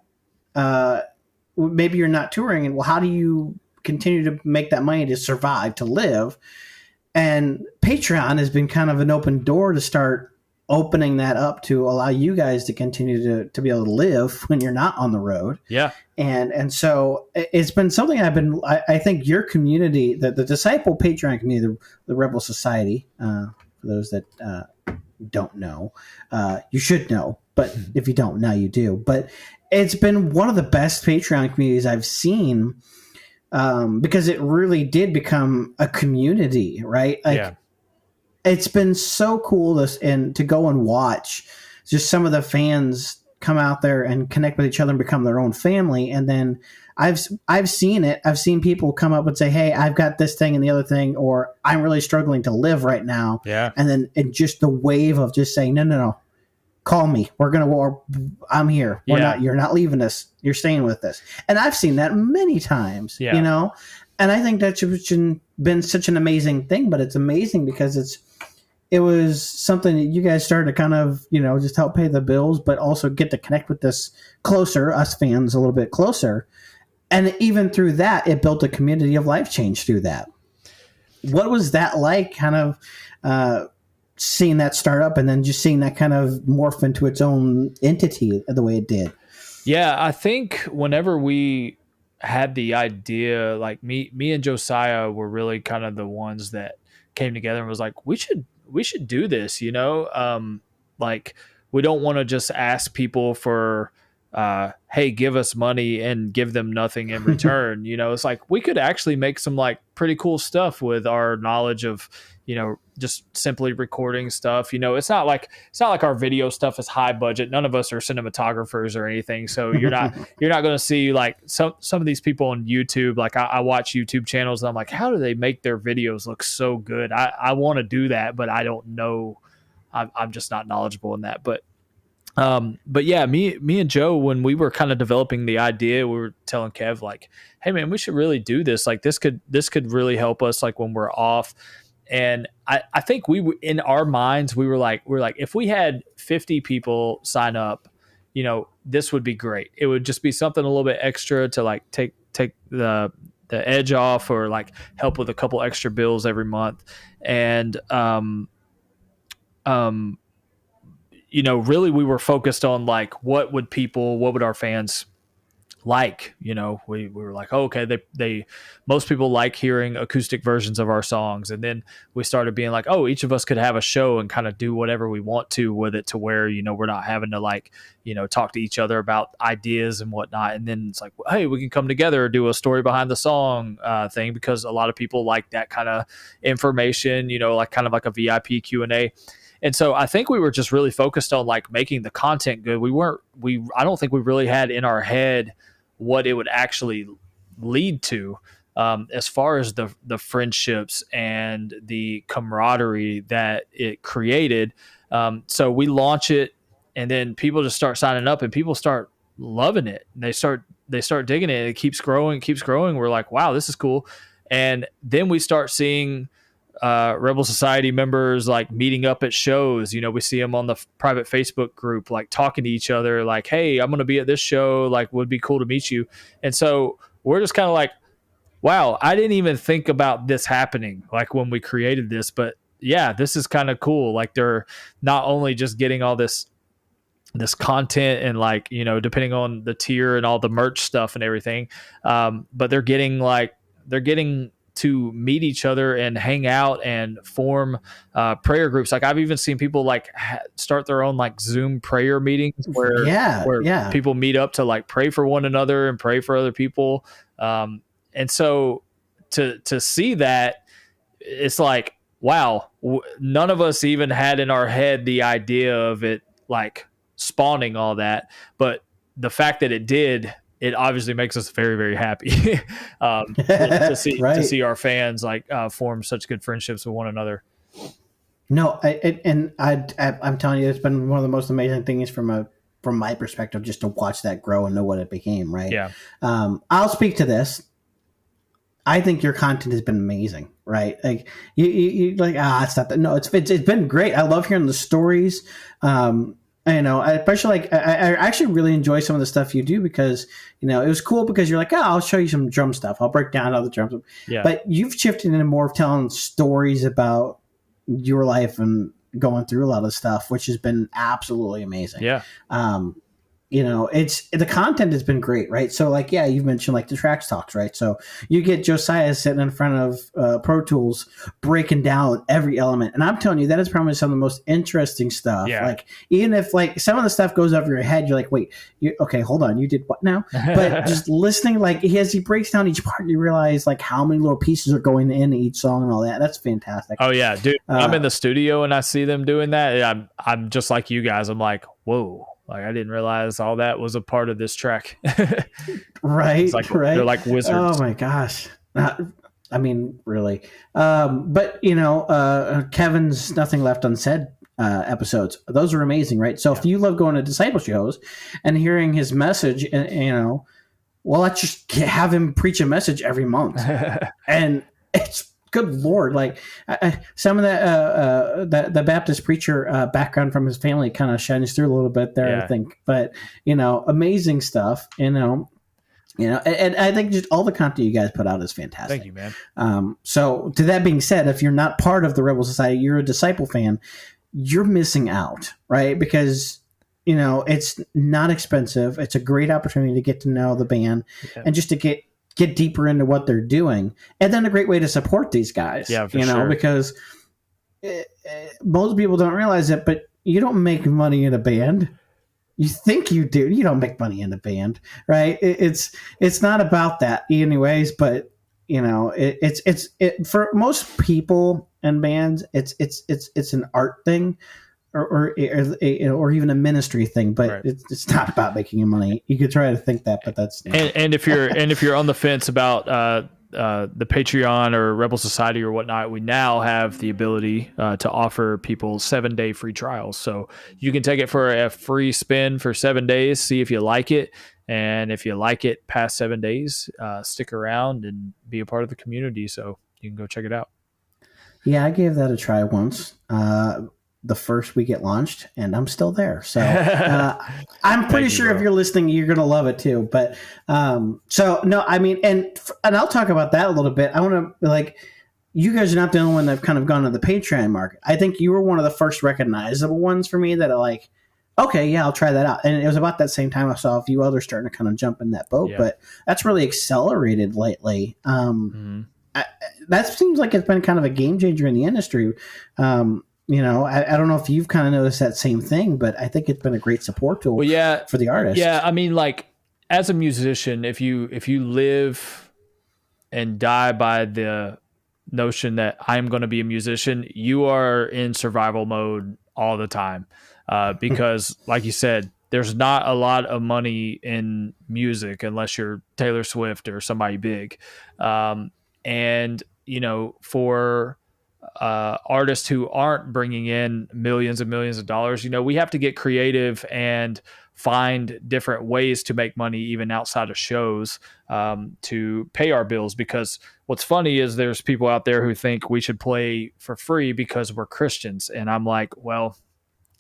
Maybe you're not touring, and well, how do you continue to make that money to survive, to live? And Patreon has been kind of an open door to start opening that up to allow you guys to continue to be able to live when you're not on the road. Yeah. And so it's been something I think your community, the Disciple Patreon community, the Rebel Society, for for those that don't know. You should know, but if you don't, now you do. But it's been one of the best Patreon communities I've seen, because it really did become a community, right? Like, it's been so cool to go and watch just some of the fans come out there and connect with each other and become their own family. And then I've seen it. I've seen people come up and say, "Hey, I've got this thing and the other thing," or "I'm really struggling to live right now." Yeah. And just the wave of just saying, no, call me. I'm here. You're not leaving us. You're staying with us. And I've seen that many times, you know, and I think that's been such an amazing thing, but it's amazing because it was something that you guys started to kind of, you know, just help pay the bills, but also get to connect with us fans a little bit closer. And even through that, it built a community of life change through that. What was that like, kind of seeing that start up and then just seeing that kind of morph into its own entity the way it did? Yeah, I think whenever we had the idea, like me and Josiah were really kind of the ones that came together and was like, we should do this, you know? Like, we don't want to just ask people for, hey, give us money and give them nothing in return. You know, it's like we could actually make some like pretty cool stuff with our knowledge of, you know, just simply recording stuff. You know, it's not like our video stuff is high budget. None of us are cinematographers or anything. So you're not going to see like some of these people on YouTube. Like I watch YouTube channels and I'm like, how do they make their videos look so good? I want to do that, but I don't know. I'm just not knowledgeable in that. But yeah, me and Joe, when we were kind of developing the idea, we were telling Kev like, hey man, we should really do this. Like this could really help us like when we're off. And I think in our minds, we were like, if we had 50 people sign up, you know, this would be great. It would just be something a little bit extra to like take the edge off, or like help with a couple extra bills every month. And, you know, really we were focused on like, what would our fans like? You know, we were like, oh, okay, they most people like hearing acoustic versions of our songs. And then we started being like, oh, each of us could have a show and kind of do whatever we want to with it, to where, you know, we're not having to like, you know, talk to each other about ideas and whatnot. And then it's like, hey, we can come together, do a story behind the song thing, because a lot of people like that kind of information, you know, like kind of like a VIP Q&A. And so I think we were just really focused on like making the content good. I don't think we really had in our head what it would actually lead to, as far as the friendships and the camaraderie that it created. So we launch it, and then people just start signing up, and people start loving it. And they start digging it. And it keeps growing. We're like, wow, this is cool. And then we start seeing Rebel Society members like meeting up at shows. You know, we see them on the private Facebook group, like talking to each other, like, hey, I'm going to be at this show, like, would be cool to meet you. And so we're just kind of like, wow, I didn't even think about this happening like when we created this, but yeah, this is kind of cool. Like, they're not only just getting all this content and like, you know, depending on the tier and all the merch stuff and everything, but they're getting to meet each other and hang out and form prayer groups. Like, I've even seen people like start their own like Zoom prayer meetings where people meet up to like pray for one another and pray for other people. And so to see that, it's like, wow, none of us even had in our head the idea of it like spawning all that. But the fact that it did, it obviously makes us very, very happy to see our fans like form such good friendships with one another. No, I'm telling you, it's been one of the most amazing things from my perspective, just to watch that grow and know what it became. Right. Yeah. I'll speak to this. I think your content has been amazing. Right. Like you like, it's not that. No, it's been great. I love hearing the stories. You know, especially like I actually really enjoy some of the stuff you do, because, you know, it was cool because you're like, oh, I'll show you some drum stuff. I'll break down all the drums. Yeah. But you've shifted into more of telling stories about your life and going through a lot of stuff, which has been absolutely amazing. Yeah. it's the content has been great, right? So like, yeah, you've mentioned like the tracks talks, right? So you get Josiah sitting in front of Pro Tools breaking down every element, and I'm telling you that is probably some of the most interesting stuff. Yeah. Like even if like some of the stuff goes over your head, you're like, wait, okay, hold on, you did what now? But just listening, like he breaks down each part, you realize like how many little pieces are going in each song and all that. That's fantastic. Oh yeah, dude. When I'm in the studio and I see them doing that, I'm just like you guys. I'm like, whoa. Like I didn't realize all that was a part of this track. Right, like, right. They're like wizards. Oh my gosh. I mean, really. But Kevin's Nothing Left Unsaid episodes, those are amazing, right? So if you love going to discipleship shows and hearing his message, and well, let's just have him preach a message every month, and it's good Lord, like some of the Baptist preacher background from his family kind of shines through a little bit there, I think. But amazing stuff, and I think just all the content you guys put out is fantastic. Thank you, man. So to that being said, if you're not part of the Rebel Society, you're a disciple fan, you're missing out, right? Because it's not expensive. It's a great opportunity to get to know the band and just to get deeper into what they're doing, and then a great way to support these guys. Yeah, for sure. Because most people don't realize it, but you don't make money in a band. You think you do. You don't make money in a band, right? It's not about that, anyways. But it's for most people and bands, it's an art thing. Or even a ministry thing, but it's not about making money. You could try to think that, but that's and if you're on the fence about the Patreon or Rebel Society or whatnot, we now have the ability to offer people 7-day free trials. So you can take it for a free spin for 7 days, see if you like it, and if you like it past 7 days, stick around and be a part of the community. So you can go check it out. Yeah, I gave that a try once. The first week it launched, and I'm still there. So I'm pretty sure if you're listening, you're going to love it too. But so no, I mean, and I'll talk about that a little bit. I want to you guys are not the only one that have kind of gone to the Patreon market. I think you were one of the first recognizable ones for me that are like, okay, yeah, I'll try that out. And it was about that same time I saw a few others starting to kind of jump in that boat, but that's really accelerated lately. That seems like it's been kind of a game changer in the industry. I don't know if you've kind of noticed that same thing, but I think it's been a great support tool for the artist. Yeah, I mean, like as a musician, if you live and die by the notion that I'm going to be a musician, you are in survival mode all the time because, like you said, there's not a lot of money in music unless you're Taylor Swift or somebody big, and for artists who aren't bringing in millions and millions of dollars, we have to get creative and find different ways to make money even outside of shows to pay our bills. Because what's funny is there's people out there who think we should play for free because we're Christians. And I'm like, well,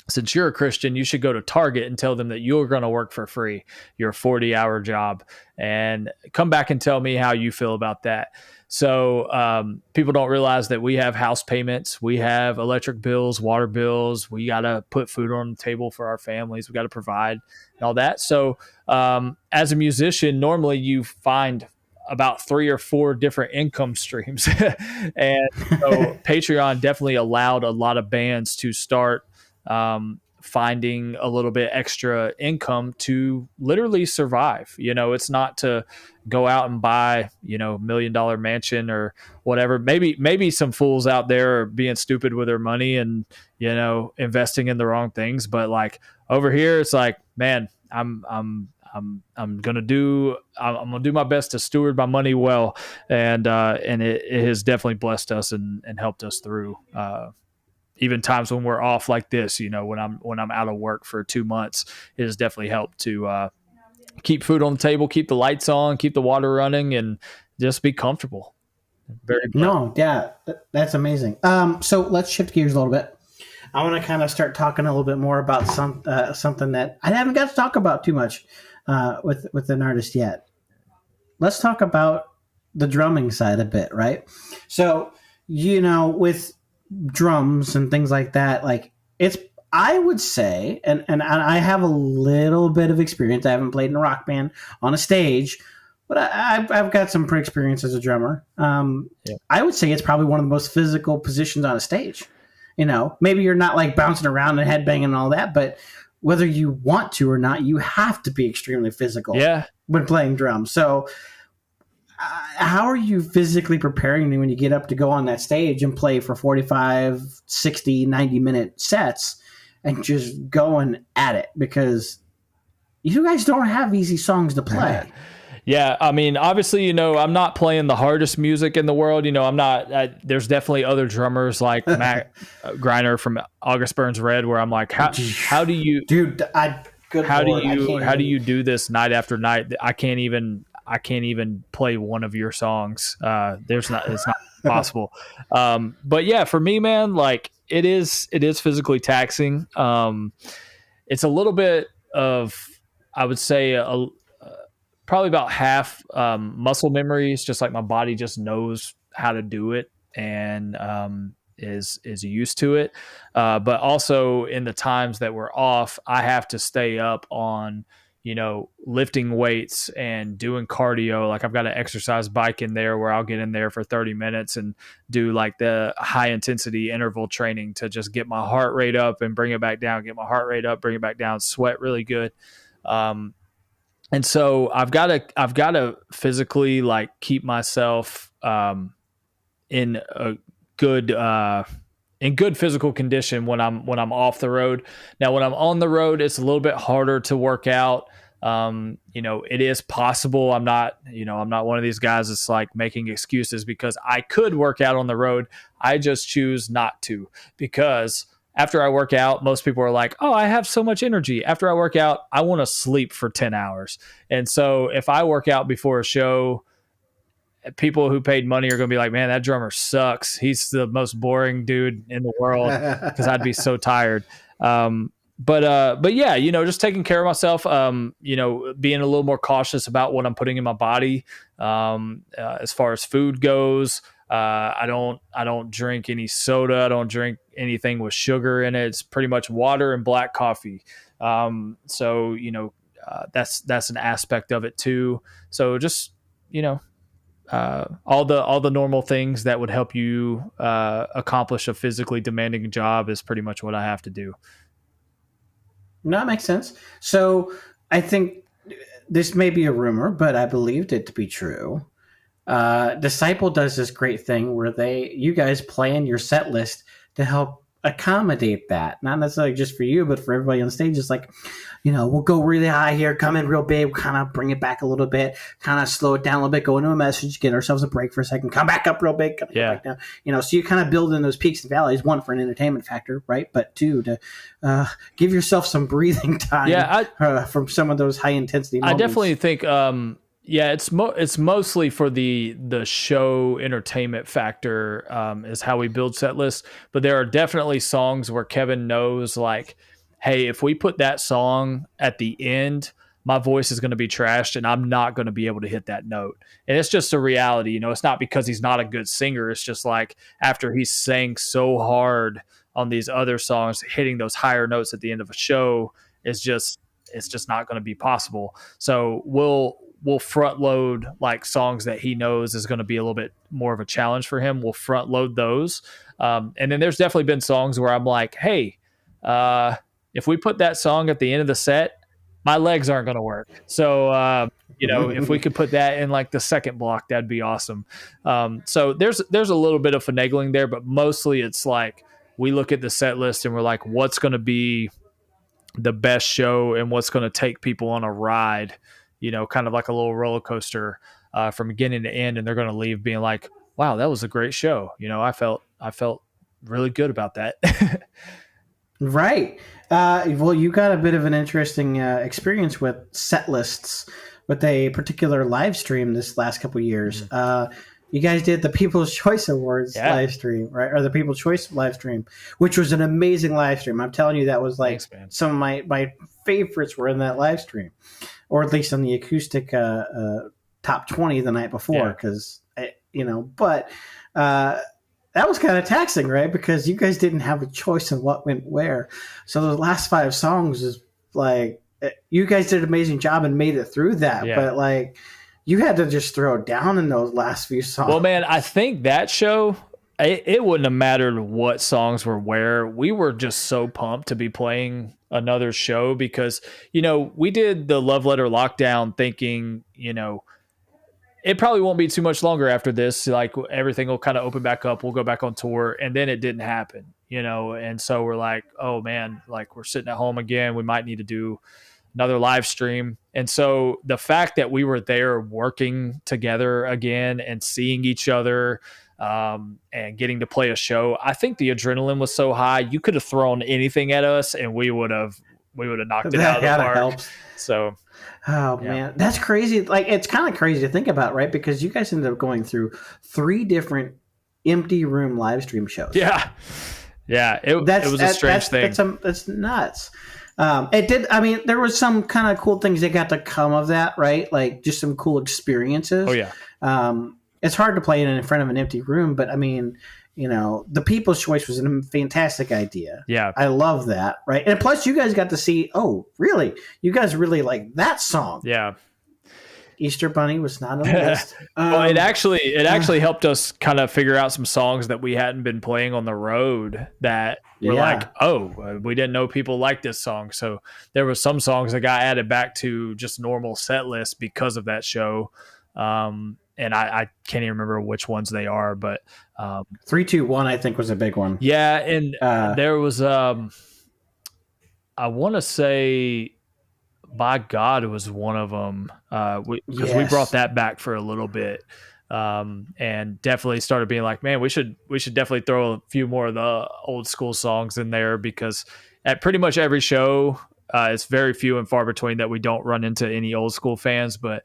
since you're a Christian, you should go to Target and tell them that you're going to work for free, your 40-hour job, and come back and tell me how you feel about that. So people don't realize that we have house payments, we have electric bills, water bills, we got to put food on the table for our families, we got to provide and all that. So as a musician, normally you find about 3 or 4 different income streams. And so Patreon definitely allowed a lot of bands to start finding a little bit extra income to literally survive. It's not to go out and buy, $1 million mansion or whatever. Maybe some fools out there are being stupid with their money and, investing in the wrong things. But like over here, it's like, man, I'm gonna do my best to steward my money well. And it has definitely blessed us and helped us through, even times when we're off like this, when I'm out of work for 2 months, it has definitely helped to keep food on the table, keep the lights on, keep the water running, and just be comfortable. Very glad. No, yeah, that's amazing. So let's shift gears a little bit. I want to kind of start talking a little bit more about something that I haven't got to talk about too much with an artist yet. Let's talk about the drumming side a bit, right? So, with drums and things like that, like I would say, and I have a little bit of experience. I haven't played in a rock band on a stage, but I've got some experience as a drummer. I would say it's probably one of the most physical positions on a stage. Maybe you're not like bouncing around and headbanging and all that, but whether you want to or not, you have to be extremely physical when playing drums. So how are you physically preparing when you get up to go on that stage and play for 45, 60, 90-minute sets and just going at it? Because you guys don't have easy songs to play. Yeah, I mean, obviously, I'm not playing the hardest music in the world. I'm not. There's definitely other drummers like Matt Greiner from August Burns Red, where I'm like, how do you, dude? How do you do this night after night? I can't even play one of your songs. It's not possible. But yeah, for me, man, like it is physically taxing. It's a little bit of, I would say, probably about half muscle memory. It's just like my body just knows how to do it and is used to it. But also in the times that we're off, I have to stay up on, lifting weights and doing cardio. Like I've got an exercise bike in there where I'll get in there for 30 minutes and do like the high intensity interval training to just get my heart rate up and bring it back down, get my heart rate up, bring it back down, sweat really good. And so I've got to physically like keep myself in a good physical condition when I'm off the road. Now, when I'm on the road, it's a little bit harder to work out. It is possible. I'm not one of these guys that's like making excuses because I could work out on the road. I just choose not to, because after I work out, most people are like, oh, I have so much energy. After I work out, I want to sleep for 10 hours. And so if I work out before a show, people who paid money are going to be like, man, that drummer sucks. He's the most boring dude in the world, because I'd be so tired. But yeah, just taking care of myself, being a little more cautious about what I'm putting in my body, as far as food goes. I don't drink any soda. I don't drink anything with sugar in it. It's pretty much water and black coffee. So that's an aspect of it too. So just, all the normal things that would help you accomplish a physically demanding job is pretty much what I have to do. No, that makes sense. So I think this may be a rumor, but I believed it to be true. Disciple does this great thing where you guys plan your set list to help accommodate that. Not necessarily just for you, but for everybody on stage. It's like, we'll go really high here, come in real big, kind of bring it back a little bit, kind of slow it down a little bit, go into a message, get ourselves a break for a second, come back up real big, come back down. So you kind of build in those peaks and valleys, one, for an entertainment factor, right? But two, to give yourself some breathing time from some of those high intensity moments. I definitely think it's mostly for the show entertainment factor, is how we build set lists. But there are definitely songs where Kevin knows, like, hey, if we put that song at the end, my voice is going to be trashed and I'm not going to be able to hit that note. And it's just a reality. It's not because he's not a good singer. It's just like after he sang so hard on these other songs, hitting those higher notes at the end of a show it's just not going to be possible. So we'll front load like songs that he knows is going to be a little bit more of a challenge for him. We'll front load those. And then there's definitely been songs where I'm like, hey, if we put that song at the end of the set, my legs aren't going to work. So, if we could put that in like the second block, that'd be awesome. So there's a little bit of finagling there, but mostly it's like we look at the set list and we're like, what's going to be the best show and what's going to take people on a ride, kind of like a little roller coaster from beginning to end. And they're going to leave being like, wow, that was a great show. I felt really good about that. Right. Well, you got a bit of an interesting experience with set lists with a particular live stream this last couple of years. Mm-hmm. You guys did the People's Choice Awards live stream, right? Or the People's Choice live stream, which was an amazing live stream. I'm telling you, that was like some of my favorites were in that live stream, or at least on the acoustic top 20 the night before. Because, but that was kind of taxing, right? Because you guys didn't have a choice in what went where. So the last 5 songs is like, you guys did an amazing job and made it through that. Yeah. But like, you had to just throw it down in those last few songs. Well, man, I think that show, it wouldn't have mattered what songs were where. We were just so pumped to be playing another show because, you know, we did the Love Letter Lockdown thinking, you know, it probably won't be too much longer after this. Like everything will kind of open back up. We'll go back on tour. And then it didn't happen, you know? And so we're like, oh man, like we're sitting at home again. We might need to do another live stream. And so the fact that we were there working together again and seeing each other, and getting to play a show, I think the adrenaline was so high. You could have thrown anything at us and we would have knocked it out of the park. Helps. So, oh man, that's crazy. Like, it's kind of crazy to think about, right? Because you guys ended up going through 3 different empty room live stream shows. Yeah. It was a strange thing. That's nuts. It did. I mean, there was some kind of cool things that got to come of that, right? Like just some cool experiences. Oh yeah. It's hard to play it in front of an empty room, but I mean, you know, the People's Choice was a fantastic idea. Yeah. I love that. Right. And plus you guys got to see, oh, really? You guys really like that song. Yeah. Easter Bunny was not on the list. Well, it actually helped us kind of figure out some songs that we hadn't been playing on the road that were like, oh, we didn't know people liked this song. So there were some songs that got added back to just normal set lists because of that show. And I can't even remember which ones they are, but 3, 2, 1, I think was a big one. Yeah, and there was I want to say By God was one of them because we brought that back for a little bit, and definitely started being like, man, we should definitely throw a few more of the old school songs in there because at pretty much every show. It's very few and far between that we don't run into any old school fans, but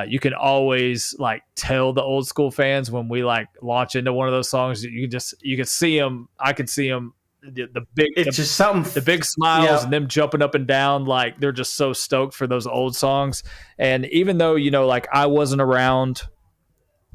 you can always like tell the old school fans when we like launch into one of those songs. You can see them. I can see them. The big smiles and them jumping up and down like they're just so stoked for those old songs. And even though, you know, like I wasn't around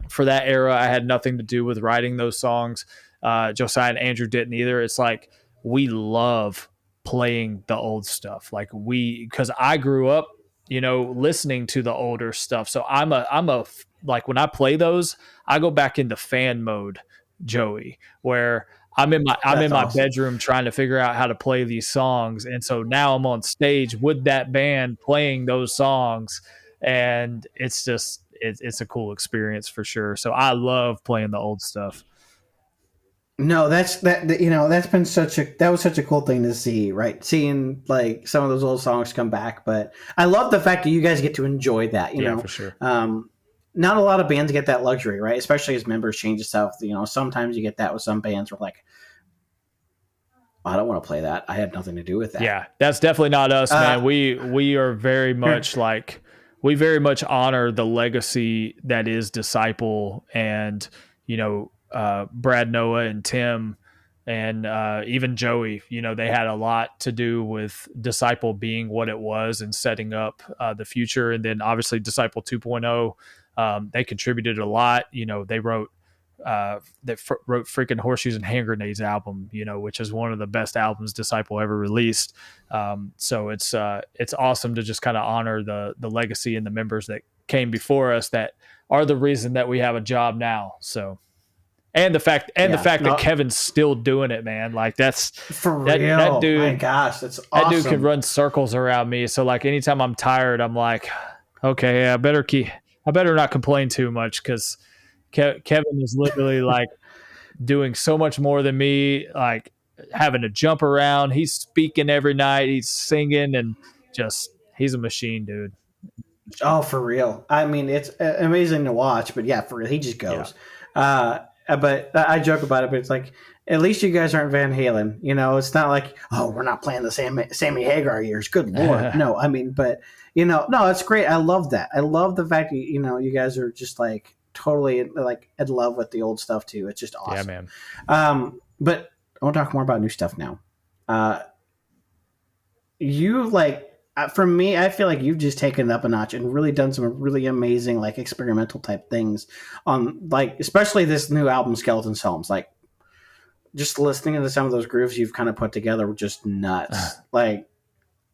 for that era, I had nothing to do with writing those songs. Josiah and Andrew didn't either. It's like we love playing the old stuff, like because I grew up, you know, listening to the older stuff. So I'm a like when I play those, I go back into fan mode, Joey, where I'm in my bedroom trying to figure out how to play these songs. And so now I'm on stage with that band playing those songs, and it's just it's a cool experience for sure. So I love playing the old stuff. No, that was such a cool thing to see, right? Seeing like some of those old songs come back, but I love the fact that you guys get to enjoy that, you know, for sure. Not a lot of bands get that luxury, right? Especially as members change stuff. You know, sometimes you get that with some bands where like, I don't want to play that. I had nothing to do with that. Yeah, that's definitely not us, man. We are very much like, we very much honor the legacy that is Disciple, and, you know, Brad, Noah, and Tim, and even Joey, you know, they had a lot to do with Disciple being what it was and setting up the future. And then obviously Disciple 2.0, they contributed a lot. You know, they wrote freaking Horseshoes and Hand Grenades album, you know, which is one of the best albums Disciple ever released. So it's awesome to just kind of honor the legacy and the members that came before us that are the reason that we have a job now. So. And the fact that Kevin's still doing it, man. Like that's for real. That dude, my gosh, that's awesome. That dude can run circles around me. So like anytime I'm tired, I'm like, okay, I better not complain too much because Kevin is literally like doing so much more than me. Like having to jump around. He's speaking every night. He's singing and he's a machine, dude. Oh, for real. I mean, it's amazing to watch. But yeah, for real, he just goes. Yeah. But I joke about it, but it's like, at least you guys aren't Van Halen. You know, it's not like, oh, we're not playing the Sammy Hagar years. Good Lord. No, I mean, but, you know, no, it's great. I love that. I love the fact that, you know, you guys are just like totally like in love with the old stuff too. It's just awesome. Yeah, man. But I want to talk more about new stuff now. You like, for me, I feel like you've just taken it up a notch and really done some really amazing, like experimental type things on, like, especially this new album, Skeleton's Homes. Like, just listening to some of those grooves you've kind of put together were just nuts. Like,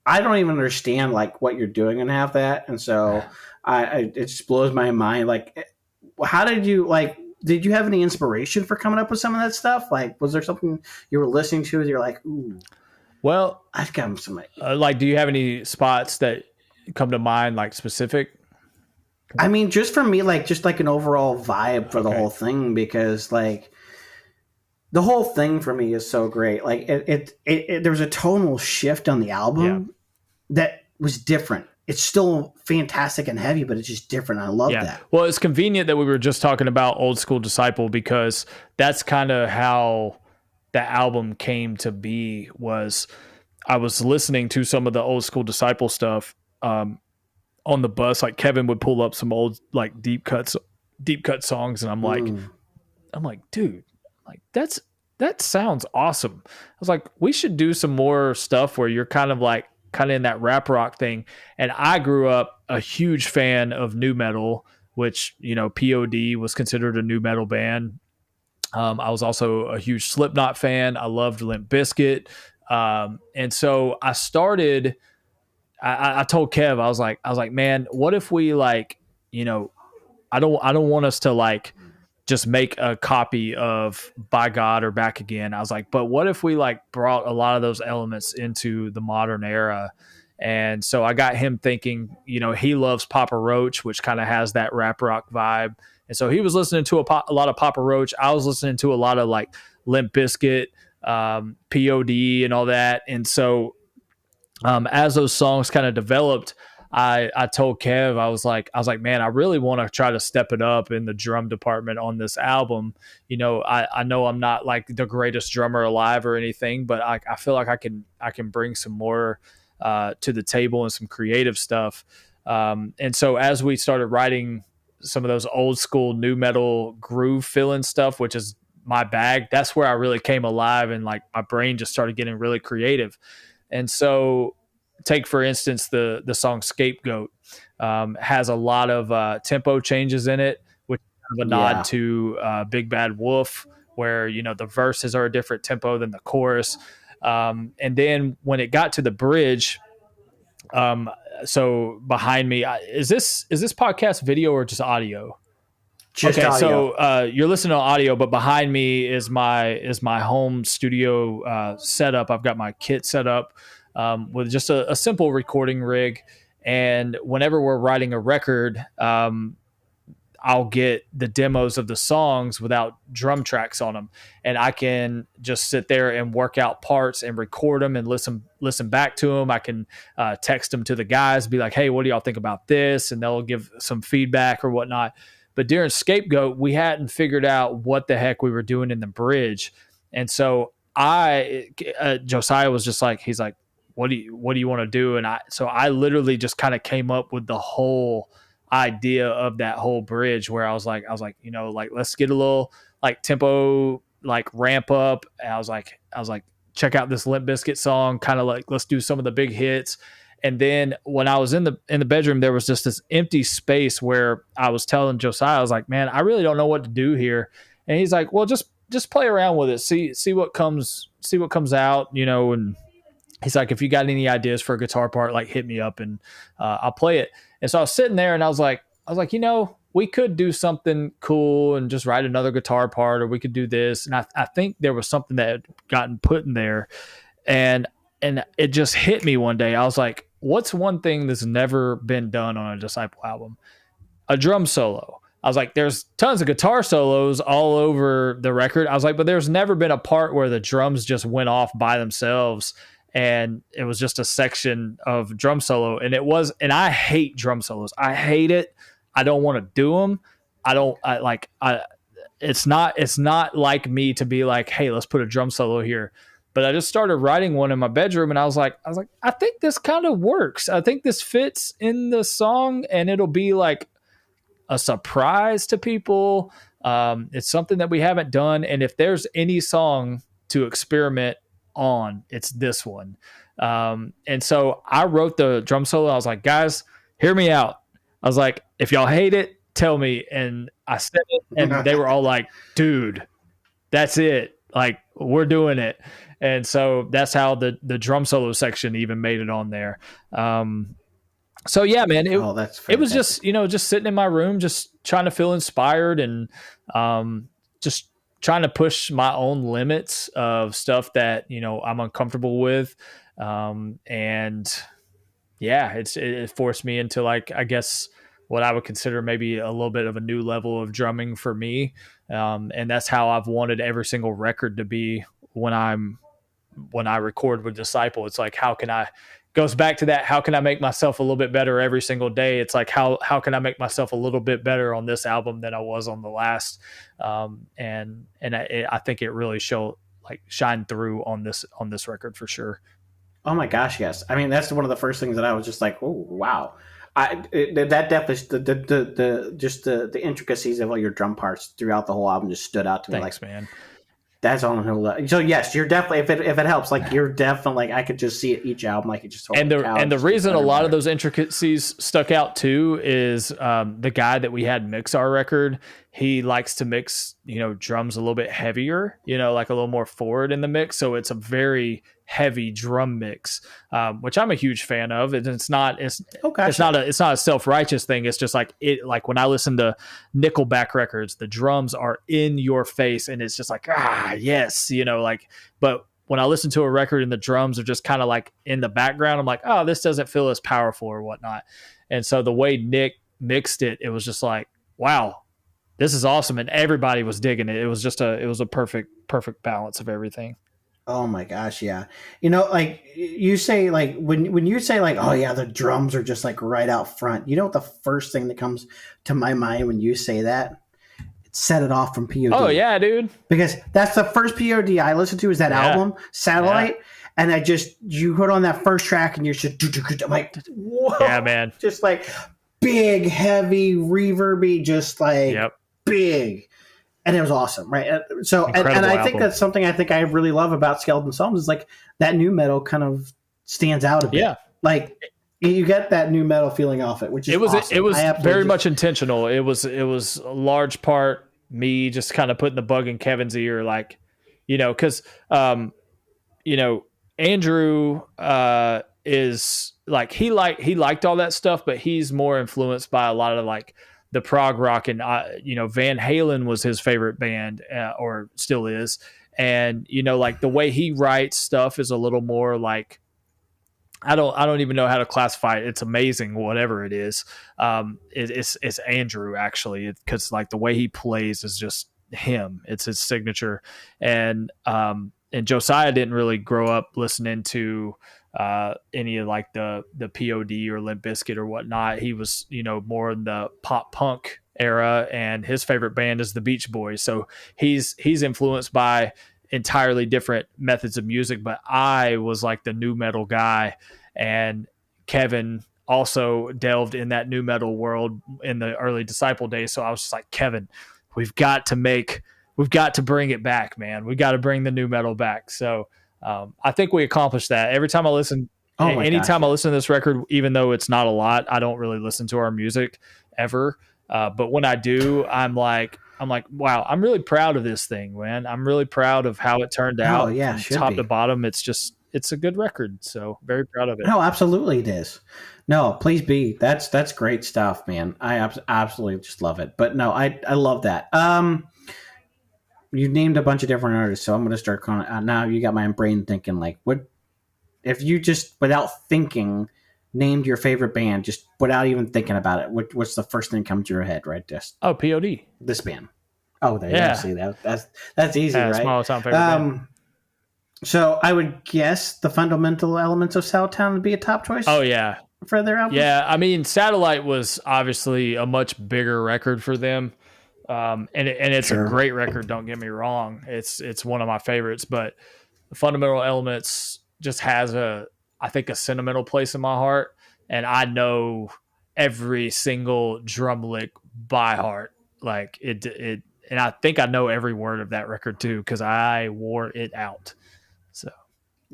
I don't even understand like what you're doing in half that, and so it just blows my mind. Like, how did you like? Did you have any inspiration for coming up with some of that stuff? Like, was there something you were listening to that you're like, ooh, well, I've got some. Like, do you have any spots that come to mind, like specific? I mean, just for me, like, just like an overall vibe for the whole thing, because like the whole thing for me is so great. Like, there was a tonal shift on the album that was different. It's still fantastic and heavy, but it's just different. I love that. Well, it's convenient that we were just talking about Old School Disciple, because that's kind of how the album came to be. Was I was listening to some of the Old School Disciple stuff on the bus. Like, Kevin would pull up some old like deep cut songs, and I'm like, dude, like that sounds awesome. I was like, we should do some more stuff where you're kind of in that rap rock thing. And I grew up a huge fan of nu metal, which, you know, POD was considered a nu metal band. I was also a huge Slipknot fan. I loved Limp Bizkit. And so I started, I told Kev, I was like, man, what if we like, you know, I don't want us to like just make a copy of By God or Back Again. I was like, but what if we like brought a lot of those elements into the modern era? And so I got him thinking, you know, he loves Papa Roach, which kind of has that rap rock vibe. And so he was listening to a lot of Papa Roach. I was listening to a lot of like Limp Bizkit, POD and all that. And so as those songs kind of developed, I told Kev, I was like, man, I really want to try to step it up in the drum department on this album. You know, I know I'm not like the greatest drummer alive or anything, but I feel like I can bring some more to the table and some creative stuff. And so as we started writing some of those old school nu metal groove filling stuff, which is my bag, that's where I really came alive, and like my brain just started getting really creative. And so, take for instance the song Scapegoat, has a lot of tempo changes in it, which is kind of a nod to Big Bad Wolf, where, you know, the verses are a different tempo than the chorus. And then when it got to the bridge, so behind me, is this podcast video or just audio? Just audio. So you're listening to audio, but behind me is my home studio setup. I've got my kit set up with just a simple recording rig. And whenever we're writing a record, I'll get the demos of the songs without drum tracks on them. And I can just sit there and work out parts and record them and listen back to them. I can text them to the guys, be like, hey, what do y'all think about this? And they'll give some feedback or whatnot. But during Scapegoat, we hadn't figured out what the heck we were doing in the bridge. And so Josiah was just like, he's like, what do you want to do? And I literally just kind of came up with the whole idea of that whole bridge, where I was like, you know, like, let's get a little like tempo, like ramp up. And I was like, check out this Limp Bizkit song, kind of like, let's do some of the big hits. And then when I was in the bedroom, there was just this empty space where I was telling Josiah, I was like, man, I really don't know what to do here. And he's like, well, just play around with it. See what comes out, you know. And he's like, if you got any ideas for a guitar part, like hit me up and I'll play it. And so I was sitting there and I was like, you know, we could do something cool and just write another guitar part, or we could do this. And I think there was something that had gotten put in there, and it just hit me one day. I was like, what's one thing that's never been done on a Disciple album? A drum solo. I was like, there's tons of guitar solos all over the record. I was like, but there's never been a part where the drums just went off by themselves and it was just a section of drum solo. And and I hate drum solos. I hate it. I don't want to do them. It's not like me to be like, hey, let's put a drum solo here. But I just started writing one in my bedroom, and I was like, I think this kind of works. I think this fits in the song, and it'll be like a surprise to people. It's something that we haven't done, and if there's any song to experiment on, it's this one. And so I wrote the drum solo. I was like, guys, hear me out. I was like, if y'all hate it, tell me. And I said it, and they were all like, dude, that's it. Like, we're doing it. And so that's how the drum solo section even made it on there. So yeah, man, Oh, that's it was fantastic. just, just sitting in my room, just trying to feel inspired and just trying to push my own limits of stuff that, I'm uncomfortable with. And yeah, it forced me into, like, I guess what I would consider maybe a little bit of a new level of drumming for me. And that's how I've wanted every single record to be when I record with Disciple. It's like, how can I, goes back to that, how can I make myself a little bit better every single day? It's like, how can I make myself a little bit better on this album than I was on the last? I think it really shined through on this record for sure. Oh my gosh, yes. I mean, that's one of the first things that I was just like, oh wow. That definitely the intricacies of all your drum parts throughout the whole album just stood out to me. Thanks, like, man. that's on a whole lot. So yes, you're definitely, if it helps, like, you're definitely, like, I could just see it each album, like, it just and the reason a lot of those intricacies stuck out too is the guy that we had mix our record. He likes to mix, drums a little bit heavier, like a little more forward in the mix. So it's a very heavy drum mix, which I'm a huge fan of. It's not a self-righteous thing. It's just like when I listen to Nickelback records, the drums are in your face and it's just like, yes, but when I listen to a record and the drums are just kind of like in the background, I'm like, oh, this doesn't feel as powerful or whatnot. And so the way Nick mixed it, it was just like, wow, this is awesome. And everybody was digging it. It was just a perfect balance of everything. Oh my gosh, yeah. Like you say, like when you say, like, oh yeah, the drums are just like right out front. You know what the first thing that comes to my mind when you say that? Set It Off from POD. Oh yeah, dude. Because that's the first POD I listened to, is that album, Satellite. Yeah. And you put on that first track and you're just, I'm like, whoa. Yeah, man. Just like big, heavy, reverby, just like big. And it was awesome, right? So, and I think that's something I think I really love about Skeleton Psalms is, like, that new metal kind of stands out a bit. Yeah. Like, you get that new metal feeling off it, which is awesome. It was very much intentional. It was a large part me just kind of putting the bug in Kevin's ear, like, because Andrew is like, he liked all that stuff, but he's more influenced by a lot of, like, the prog rock, and Van Halen was his favorite band, or still is, and like the way he writes stuff is a little more like, I don't even know how to classify it. It's amazing, whatever it is. It's Andrew, actually, because like the way he plays is just him. It's his signature, and Josiah didn't really grow up listening to any of, like, the POD or Limp Bizkit or whatnot. He was more in the pop punk era, and his favorite band is the Beach Boys. So he's influenced by entirely different methods of music, but I was like the new metal guy, and Kevin also delved in that new metal world in the early Disciple days. So I was just like, Kevin, we've got to bring it back, man. We got to bring the new metal back. So I think we accomplished that. Every time I listen, anytime I listen to this record, even though it's not a lot, I don't really listen to our music ever. But when I do, I'm like, wow, I'm really proud of this thing, man. I'm really proud of how it turned out. Oh, yeah, from top to bottom. It's a good record. So very proud of it. No, absolutely it is. No, please be. That's great stuff, man. I absolutely just love it. But no, I love that. You named a bunch of different artists, so I'm going to start calling. Now you got my brain thinking, like, what if you just, without thinking, named your favorite band, just without even thinking about it? What's the first thing that comes to your head, right? Just POD. This band. Oh, there you go. See that's easy, right? Small town favorite band. So I would guess the fundamental elements of Southtown would be a top choice. Oh yeah, for their album. Yeah, I mean, Satellite was obviously a much bigger record for them. And it's a great record. Don't get me wrong. It's one of my favorites, but the fundamental elements just has I think a sentimental place in my heart. And I know every single drum lick by heart. Like it, and I think I know every word of that record too, because I wore it out. So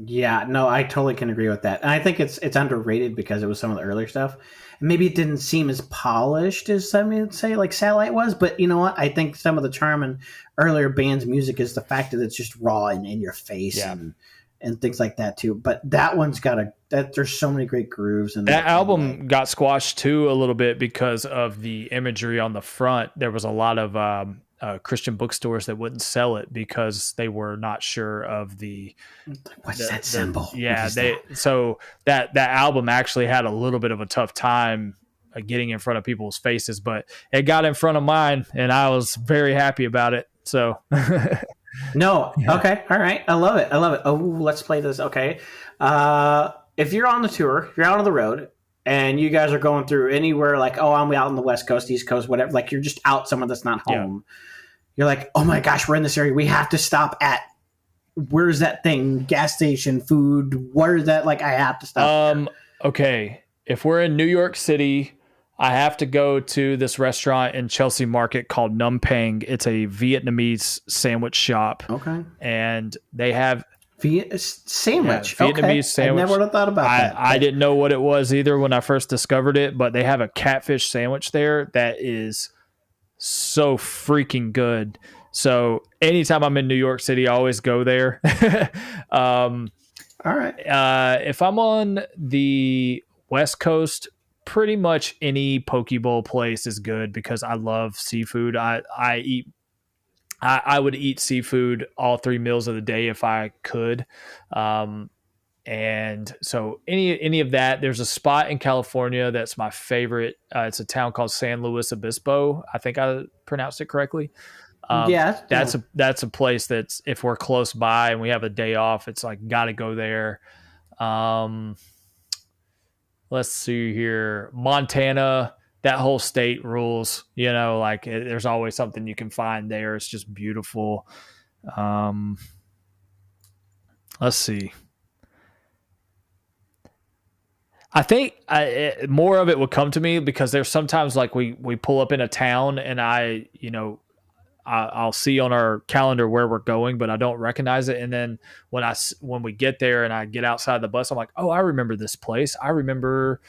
Yeah, no, I totally can agree with that. And I think it's underrated because it was some of the earlier stuff. Maybe it didn't seem as polished as some would say, like Satellite was. But you know what? I think some of the charm in earlier bands' music is the fact that it's just raw and in your face and things like that too. But that one's got there's so many great grooves. And that album got squashed too a little bit because of the imagery on the front. There was a lot of Christian bookstores that wouldn't sell it because they were not sure of what's that symbol? So that album actually had a little bit of a tough time getting in front of people's faces, but it got in front of mine, and I was very happy about it. So. No. Yeah. Okay. All right. I love it. Oh, let's play this. Okay. If you're on the tour, you're out on the road, and you guys are going through anywhere like, oh, I'm out on the West Coast, East Coast, whatever. Like you're just out somewhere that's not home. Yeah. You're like, oh my gosh, we're in this area. We have to stop at, where's that thing? Gas station, food. Where's that? Like I have to stop. Okay. If we're in New York City, I have to go to this restaurant in Chelsea Market called Num Pang. It's a Vietnamese sandwich shop. Okay. And they have sandwich. Vietnamese sandwich. I never would have thought about that. I didn't know what it was either when I first discovered it, but they have a catfish sandwich there that is so freaking good. So anytime I'm in New York City, I always go there. All right. If I'm on the West Coast, pretty much any poke bowl place is good because I love seafood. I would eat seafood all 3 meals of the day if I could. And so any of that, there's a spot in California that's my favorite. It's a town called San Luis Obispo. I think I pronounced it correctly. That's a place that's, if we're close by and we have a day off, it's like, got to go there. Let's see here. Montana, that whole state rules, like there's always something you can find there. It's just beautiful. Let's see. I think more of it would come to me because there's sometimes like we pull up in a town and I'll see on our calendar where we're going, but I don't recognize it. And then when we get there and I get outside the bus, I'm like, oh, I remember this place. I remember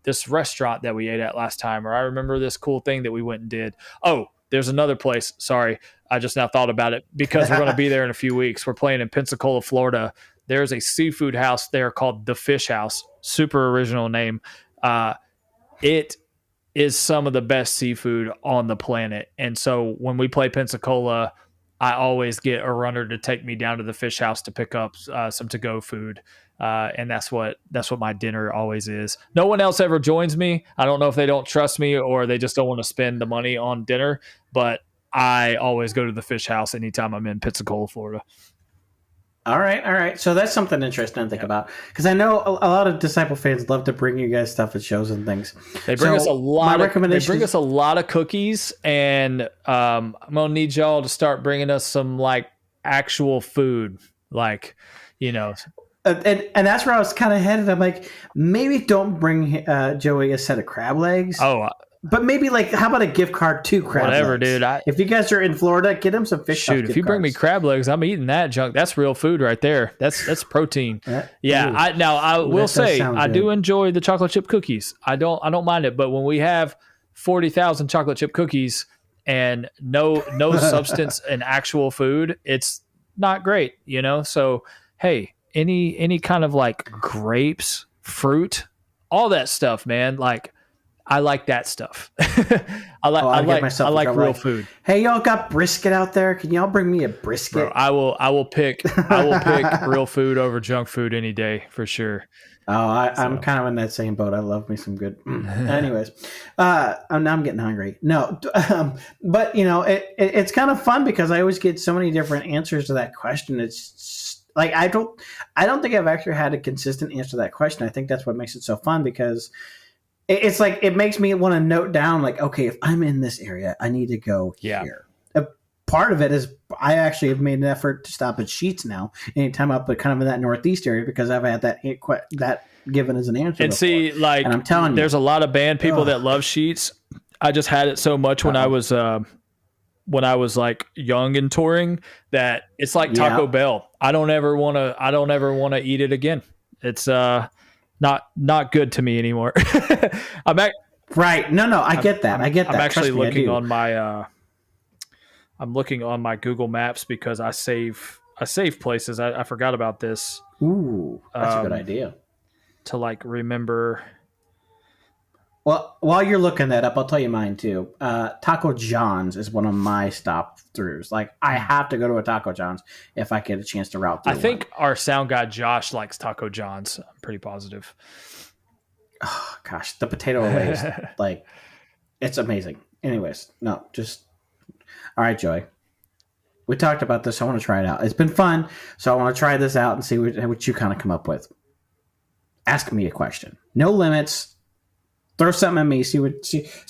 this restaurant that we ate at last time, or I remember this cool thing that we went and did. Oh, there's another place. Sorry. I just now thought about it because we're going to be there in a few weeks. We're playing in Pensacola, Florida. There's a seafood house there called The Fish House. Super original name. It is some of the best seafood on the planet. And so when we play Pensacola, I always get a runner to take me down to the Fish House to pick up some to-go food. And that's what my dinner always is. No one else ever joins me. I don't know if they don't trust me or they just don't want to spend the money on dinner, but I always go to the Fish House anytime I'm in Pensacola, Florida. All right. So that's something interesting to think about because I know a lot of Disciple fans love to bring you guys stuff at shows and things. They bring us a lot. They bring us a lot of cookies, and I'm gonna need y'all to start bringing us some like actual food, like And that's where I was kind of headed. I'm like, maybe don't bring Joey a set of crab legs. Oh. But maybe how about a gift card to crab whatever, legs? Dude. If you guys are in Florida, get him some fish. Shoot, if you bring me crab legs, I'm eating that junk. That's real food right there. That's protein. I will say I do enjoy the chocolate chip cookies. I don't mind it, but when we have 40,000 chocolate chip cookies and no substance in actual food, it's not great, So hey, any kind of like grapes, fruit, all that stuff, man. Like I like that stuff. I like real food. Hey, y'all got brisket out there? Can y'all bring me a brisket? Bro, I will pick real food over junk food any day for sure. I'm kind of in that same boat. I love me some good. Anyways, I'm getting hungry. No, but it's kind of fun because I always get so many different answers to that question. It's like I don't think I've actually had a consistent answer to that question. I think that's what makes it so fun because it's like it makes me want to note down like, okay, if I'm in this area, I need to go here. Part of it is I actually have made an effort to stop at Sheets now anytime up, but kind of in that Northeast area because I've had that given as an answer. And before. See, like, and I'm telling you, there's a lot of band people that love Sheets. I just had it so much when I was when I was like young and touring, that it's like Taco Bell. I don't ever want to eat it again. It's not good to me anymore. Right. No, I get that. I get that. I'm actually looking on my I'm looking on my Google Maps because I save places. I forgot about this. Ooh, that's a good idea. To like remember. Well, while you're looking that up, I'll tell you mine too. Taco John's is one of my stop throughs. Like, I have to go to a Taco John's if I get a chance to route through. I think our sound guy Josh likes Taco John's. I'm pretty positive. Oh gosh, the potato Lay's like, it's amazing. Anyways, no, just all right, Joey. We talked about this. I want to try it out. It's been fun, so I want to try this out and see what you kind of come up with. Ask me a question. No limits. Throw something at me. See what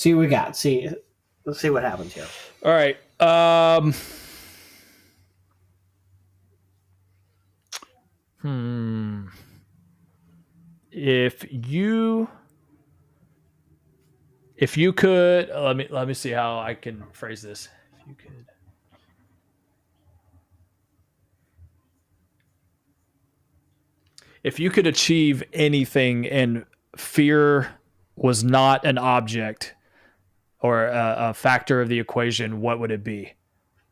we got. Let's see what happens here. All right. If you could, let me see how I can phrase this. If you could. If you could achieve anything and fear was not an object or a factor of the equation, what would it be?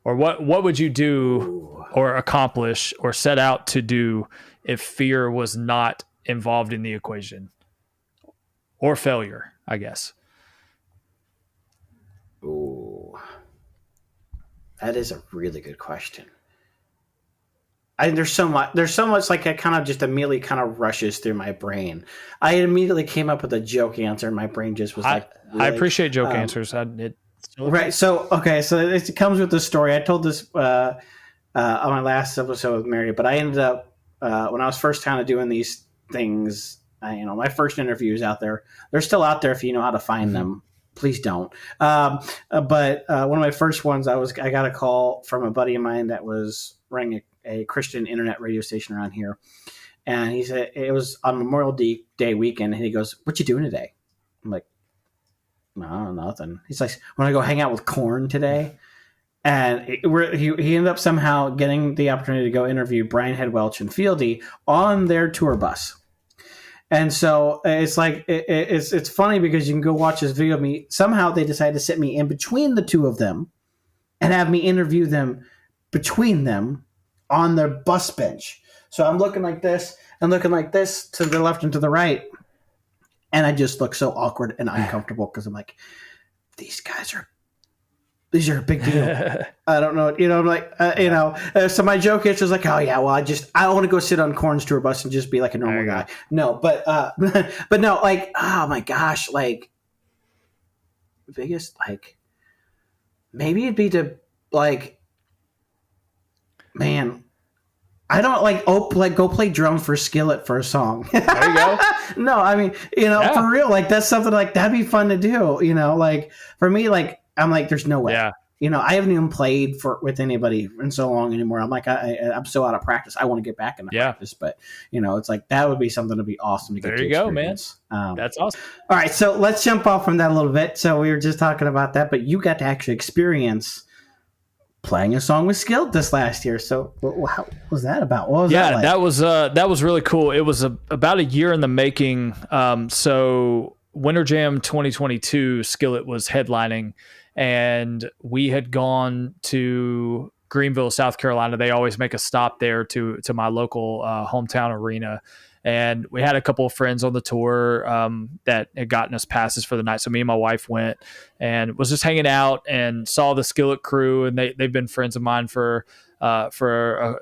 Or what would you do or accomplish or set out to do if fear was not involved in the equation? Or failure, I guess. Ooh. That is a really good question. There's so much like it kind of just immediately kind of rushes through my brain. I immediately came up with a joke answer, and my brain just was like, really, I appreciate joke answers. Right. So it comes with the story. I told this on my last episode with Mary, but I ended up when I was first kind of doing these things. My first interviews out there. They're still out there if you know how to find them. Please don't. But one of my first ones, I got a call from a buddy of mine that was running a Christian internet radio station around here. And he said it was on Memorial Day weekend. And he goes, "What you doing today?" I'm like, "No, nothing." He's like, "Want to go hang out with Korn today?" And he ended up somehow getting the opportunity to go interview Brian Head Welch and Fieldy on their tour bus. And so it's like it's funny because you can go watch this video of me. Somehow they decided to sit me in between the two of them and have me interview them between them on their bus bench. So I'm looking like this and looking like this to the left and to the right. And I just look so awkward and uncomfortable because I'm like, these are a big deal. I don't know. I'm like, so my joke is just like, oh yeah, well, I want to go sit on Korn's tour bus and just be like a normal guy. No, but no, like, oh my gosh, like biggest, like maybe it'd be to like, man, I don't go play drums for Skillet for a song. There you go. No, I mean, for real, like that's something like that'd be fun to do. Like for me, like I'm like, there's no way. Yeah. I haven't even played with anybody in so long anymore. I'm like, I'm so out of practice. I want to get back into practice, but it's like that would be something to be awesome to get. There you go, man. That's awesome. All right, so let's jump off from that a little bit. So we were just talking about that, but you got to actually experience playing a song with Skillet this last year. So what was that about? What was that like? That was really cool. It was about a year in the making. So Winter Jam 2022, Skillet was headlining, and we had gone to Greenville, South Carolina. They always make a stop there to my local hometown arena. And we had a couple of friends on the tour that had gotten us passes for the night. So me and my wife went and was just hanging out and saw the Skillet crew. And they've been friends of mine for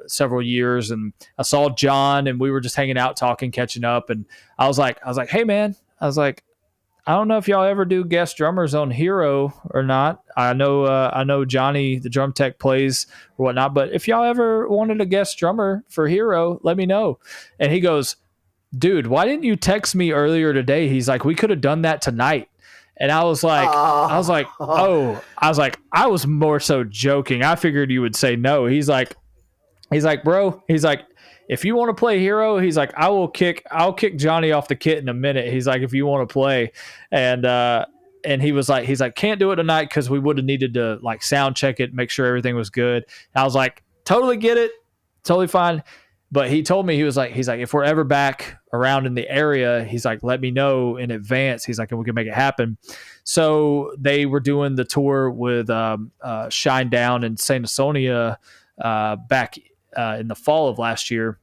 several years. And I saw John, and we were just hanging out, talking, catching up. And I was like, hey man, I don't know if y'all ever do guest drummers on Hero or not. I know Johnny, the drum tech, plays or whatnot, but if y'all ever wanted a guest drummer for Hero, let me know. And he goes, "Dude, why didn't you text me earlier today?" He's like, "We could have done that tonight." And I was like, I was more so joking. I figured you would say no. He's like, bro, if you want to play Hero, he's like, I'll kick Johnny off the kit in a minute. He's like, if you want to play. And and he's like, can't do it tonight because we would have needed to like sound check it, make sure everything was good. And I was like, totally get it, totally fine. But he told me, he's like, if we're ever back around in the area, he's like, let me know in advance. He's like, and we can make it happen. So they were doing the tour with Shine Down in Saint Asonia back in the fall of last year.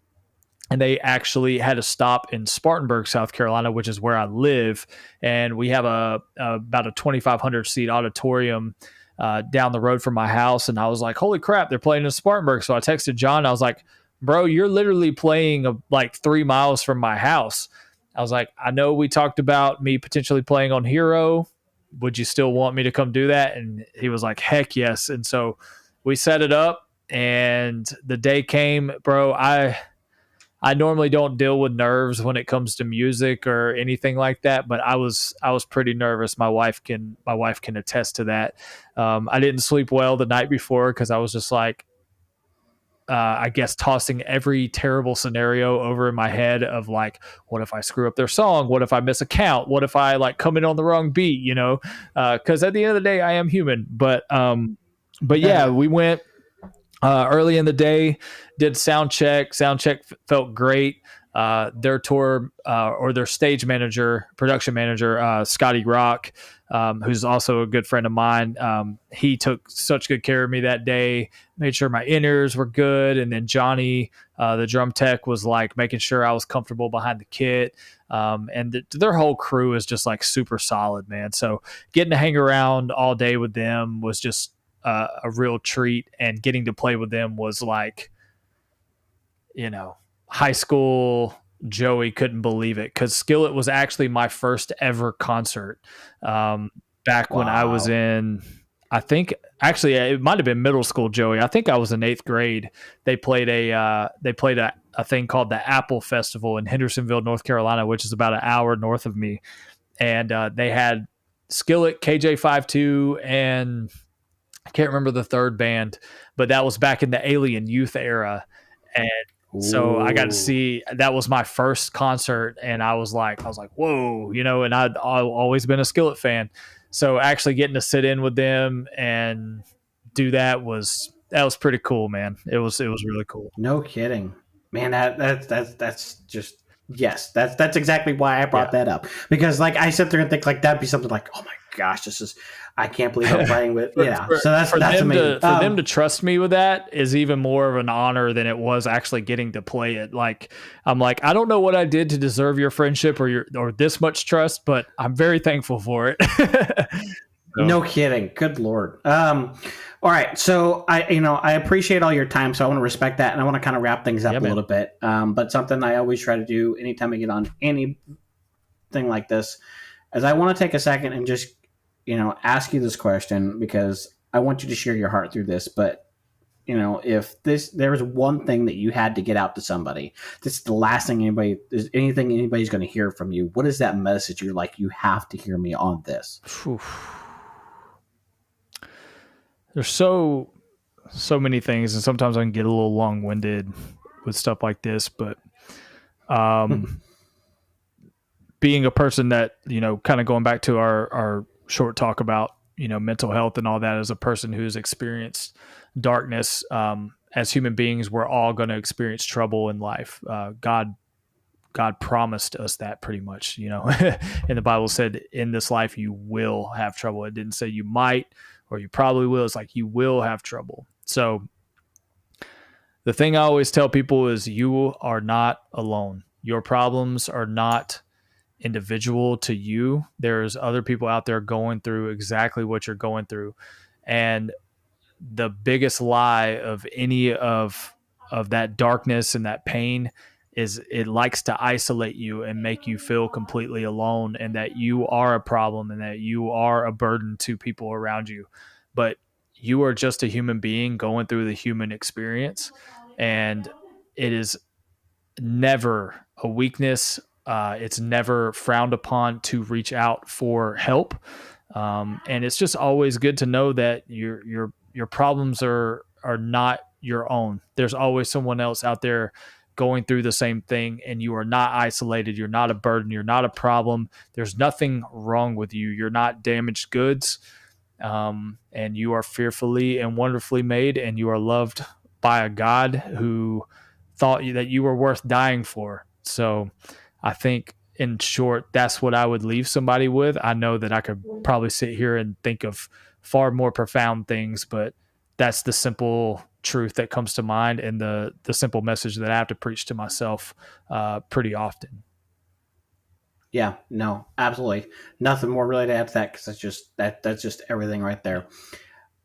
And they actually had a stop in Spartanburg, South Carolina, which is where I live. And we have about a 2,500 seat auditorium down the road from my house. And I was like, holy crap, they're playing in Spartanburg. So I texted John. I was like, bro, you're literally playing like 3 miles from my house. I was like, I know we talked about me potentially playing on Hero. Would you still want me to come do that? And he was like, heck yes. And so we set it up, and the day came, bro. I normally don't deal with nerves when it comes to music or anything like that, but I was pretty nervous. My wife can attest to that. I didn't sleep well the night before because I was just like, I guess tossing every terrible scenario over in my head of like, what if I screw up their song? What if I miss a count? What if I like come in on the wrong beat? You know, because at the end of the day, I am human. But yeah, we went early in the day, did sound check. Sound check felt great. Their tour or their stage manager, production manager, Scotty Rock, who's also a good friend of mine. He took such good care of me that day, made sure my in-ears were good. And then Johnny, the drum tech, was like making sure I was comfortable behind the kit. And their whole crew is just like super solid, man. So getting to hang around all day with them was just a real treat. And getting to play with them was like, you know, high school Joey couldn't believe it, because Skillet was actually my first ever concert back when I was in, I think actually it might have been middle school, Joey. I think I was in 8th grade. They played a thing called the Apple Festival in Hendersonville, North Carolina, which is about an hour north of me. And they had Skillet, KJ52, and I can't remember the third band, but that was back in the Alien Youth era. And so I got to see, that was my first concert, and I was like, whoa, you know, and I've always been a Skillet fan. So actually getting to sit in with them and do that was pretty cool, man. It was really cool. No kidding, man. That's just, yes, that's exactly why I brought that up, because like I sit there and think like that'd be something like, oh my gosh, I can't believe I'm playing with, so that's amazing. For them to trust me with that is even more of an honor than it was actually getting to play it. Like, I'm like, I don't know what I did to deserve your friendship or this much trust, but I'm very thankful for it. So. No kidding. Good Lord. All right. So I appreciate all your time. So I want to respect that. And I want to kind of wrap things up a little bit. But something I always try to do anytime I get on anything like this is I want to take a second and just, ask you this question, because I want you to share your heart through this. But, if there was one thing that you had to get out to somebody, this is the last thing anybody's going to hear from you, what is that message you're like, you have to hear me on this? There's so many things, and sometimes I can get a little long-winded with stuff like this, but being a person that, kind of going back to our short talk about, mental health and all that, as a person who's experienced darkness, as human beings, we're all going to experience trouble in life. God promised us that pretty much, and the Bible said in this life, you will have trouble. It didn't say you might, or you probably will. It's like you will have trouble. So the thing I always tell people is you are not alone. Your problems are not individual to you. There's other people out there going through exactly what you're going through. And the biggest lie of any of that darkness and that pain is it likes to isolate you and make you feel completely alone, and that you are a problem and that you are a burden to people around you. But you are just a human being going through the human experience, and it is never a weakness. It's never frowned upon to reach out for help. And it's just always good to know that your problems are not your own. There's always someone else out there going through the same thing, and you are not isolated. You're not a burden. You're not a problem. There's nothing wrong with you. You're not damaged goods. And you are fearfully and wonderfully made, and you are loved by a God who thought that you were worth dying for. So I think, in short, that's what I would leave somebody with. I know that I could probably sit here and think of far more profound things, but that's the simple truth that comes to mind, and the simple message that I have to preach to myself pretty often. Yeah, no, absolutely. Nothing more really to add to that, because that's just everything right there.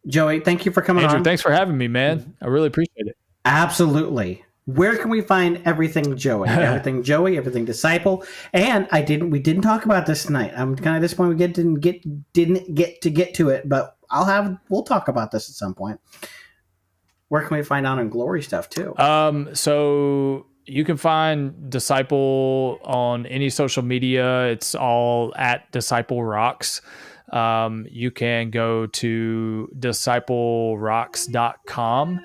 Joey, thank you for coming Andrew, on. thanks for having me, man. I really appreciate it. Absolutely. Where can we find everything Joey? Everything Joey, everything Disciple. And we didn't talk about this tonight. I'm kind of disappointed we didn't get to it, but we'll talk about this at some point. Where can we find Honor and Glory stuff too? So you can find Disciple on any social media. It's all at Disciple Rocks. You can go to disciplerocks.com.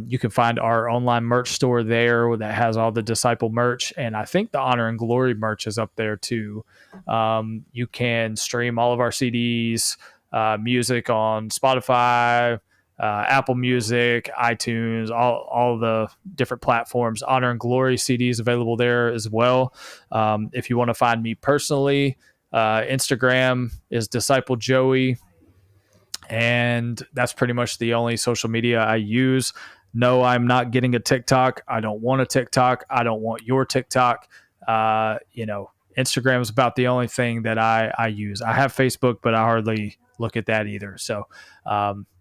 You can find our online merch store there that has all the Disciple merch. And I think the Honor and Glory merch is up there too. You can stream all of our CDs, music on Spotify, Apple Music, iTunes, all the different platforms. Honor and Glory CDs available there as well. If you want to find me personally, Instagram is Disciple Joey. And that's pretty much the only social media I use. No, I'm not getting a TikTok. I don't want a TikTok. I don't want your TikTok. Instagram is about the only thing that I use. I have Facebook, but I hardly look at that either. So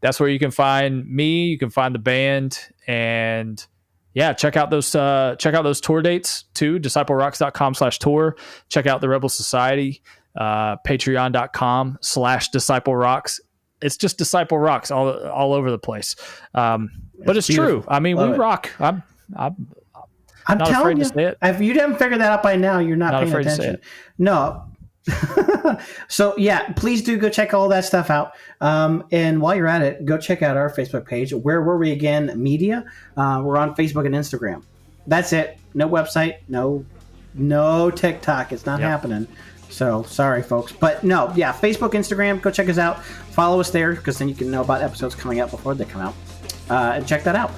that's where you can find me. You can find the band, and yeah, check out those tour dates too. DiscipleRocks.com/tour. Check out the Rebel Society. Patreon.com/Disciple Rocks. It's just Disciple Rocks all over the place. But it's beautiful. true. I mean, we rock. I'm not telling afraid you, to say it. if you haven't figured that out by now, you're not paying afraid attention. to say it. No. So yeah, please do go check all that stuff out. And while you're at it, go check out our Facebook page. Where Were We Again Media? We're on Facebook and Instagram. That's it. No website. No TikTok. It's not happening. So sorry, folks. But no, yeah, Facebook, Instagram, go check us out. Follow us there, because then you can know about episodes coming out before they come out. And check that out.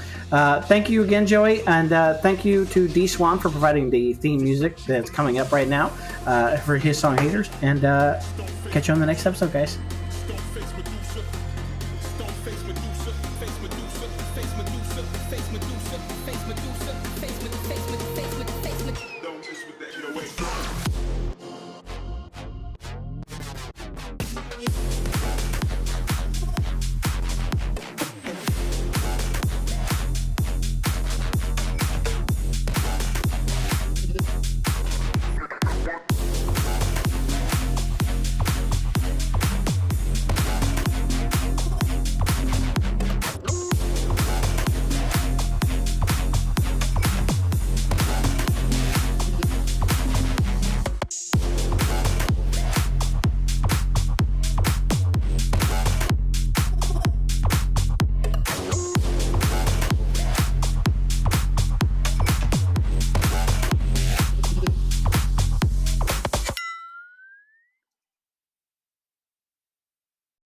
Thank you again, Joey. And thank you to D Swan for providing the theme music that's coming up right now for his song Haters. And catch you on the next episode, guys. Face Medusa,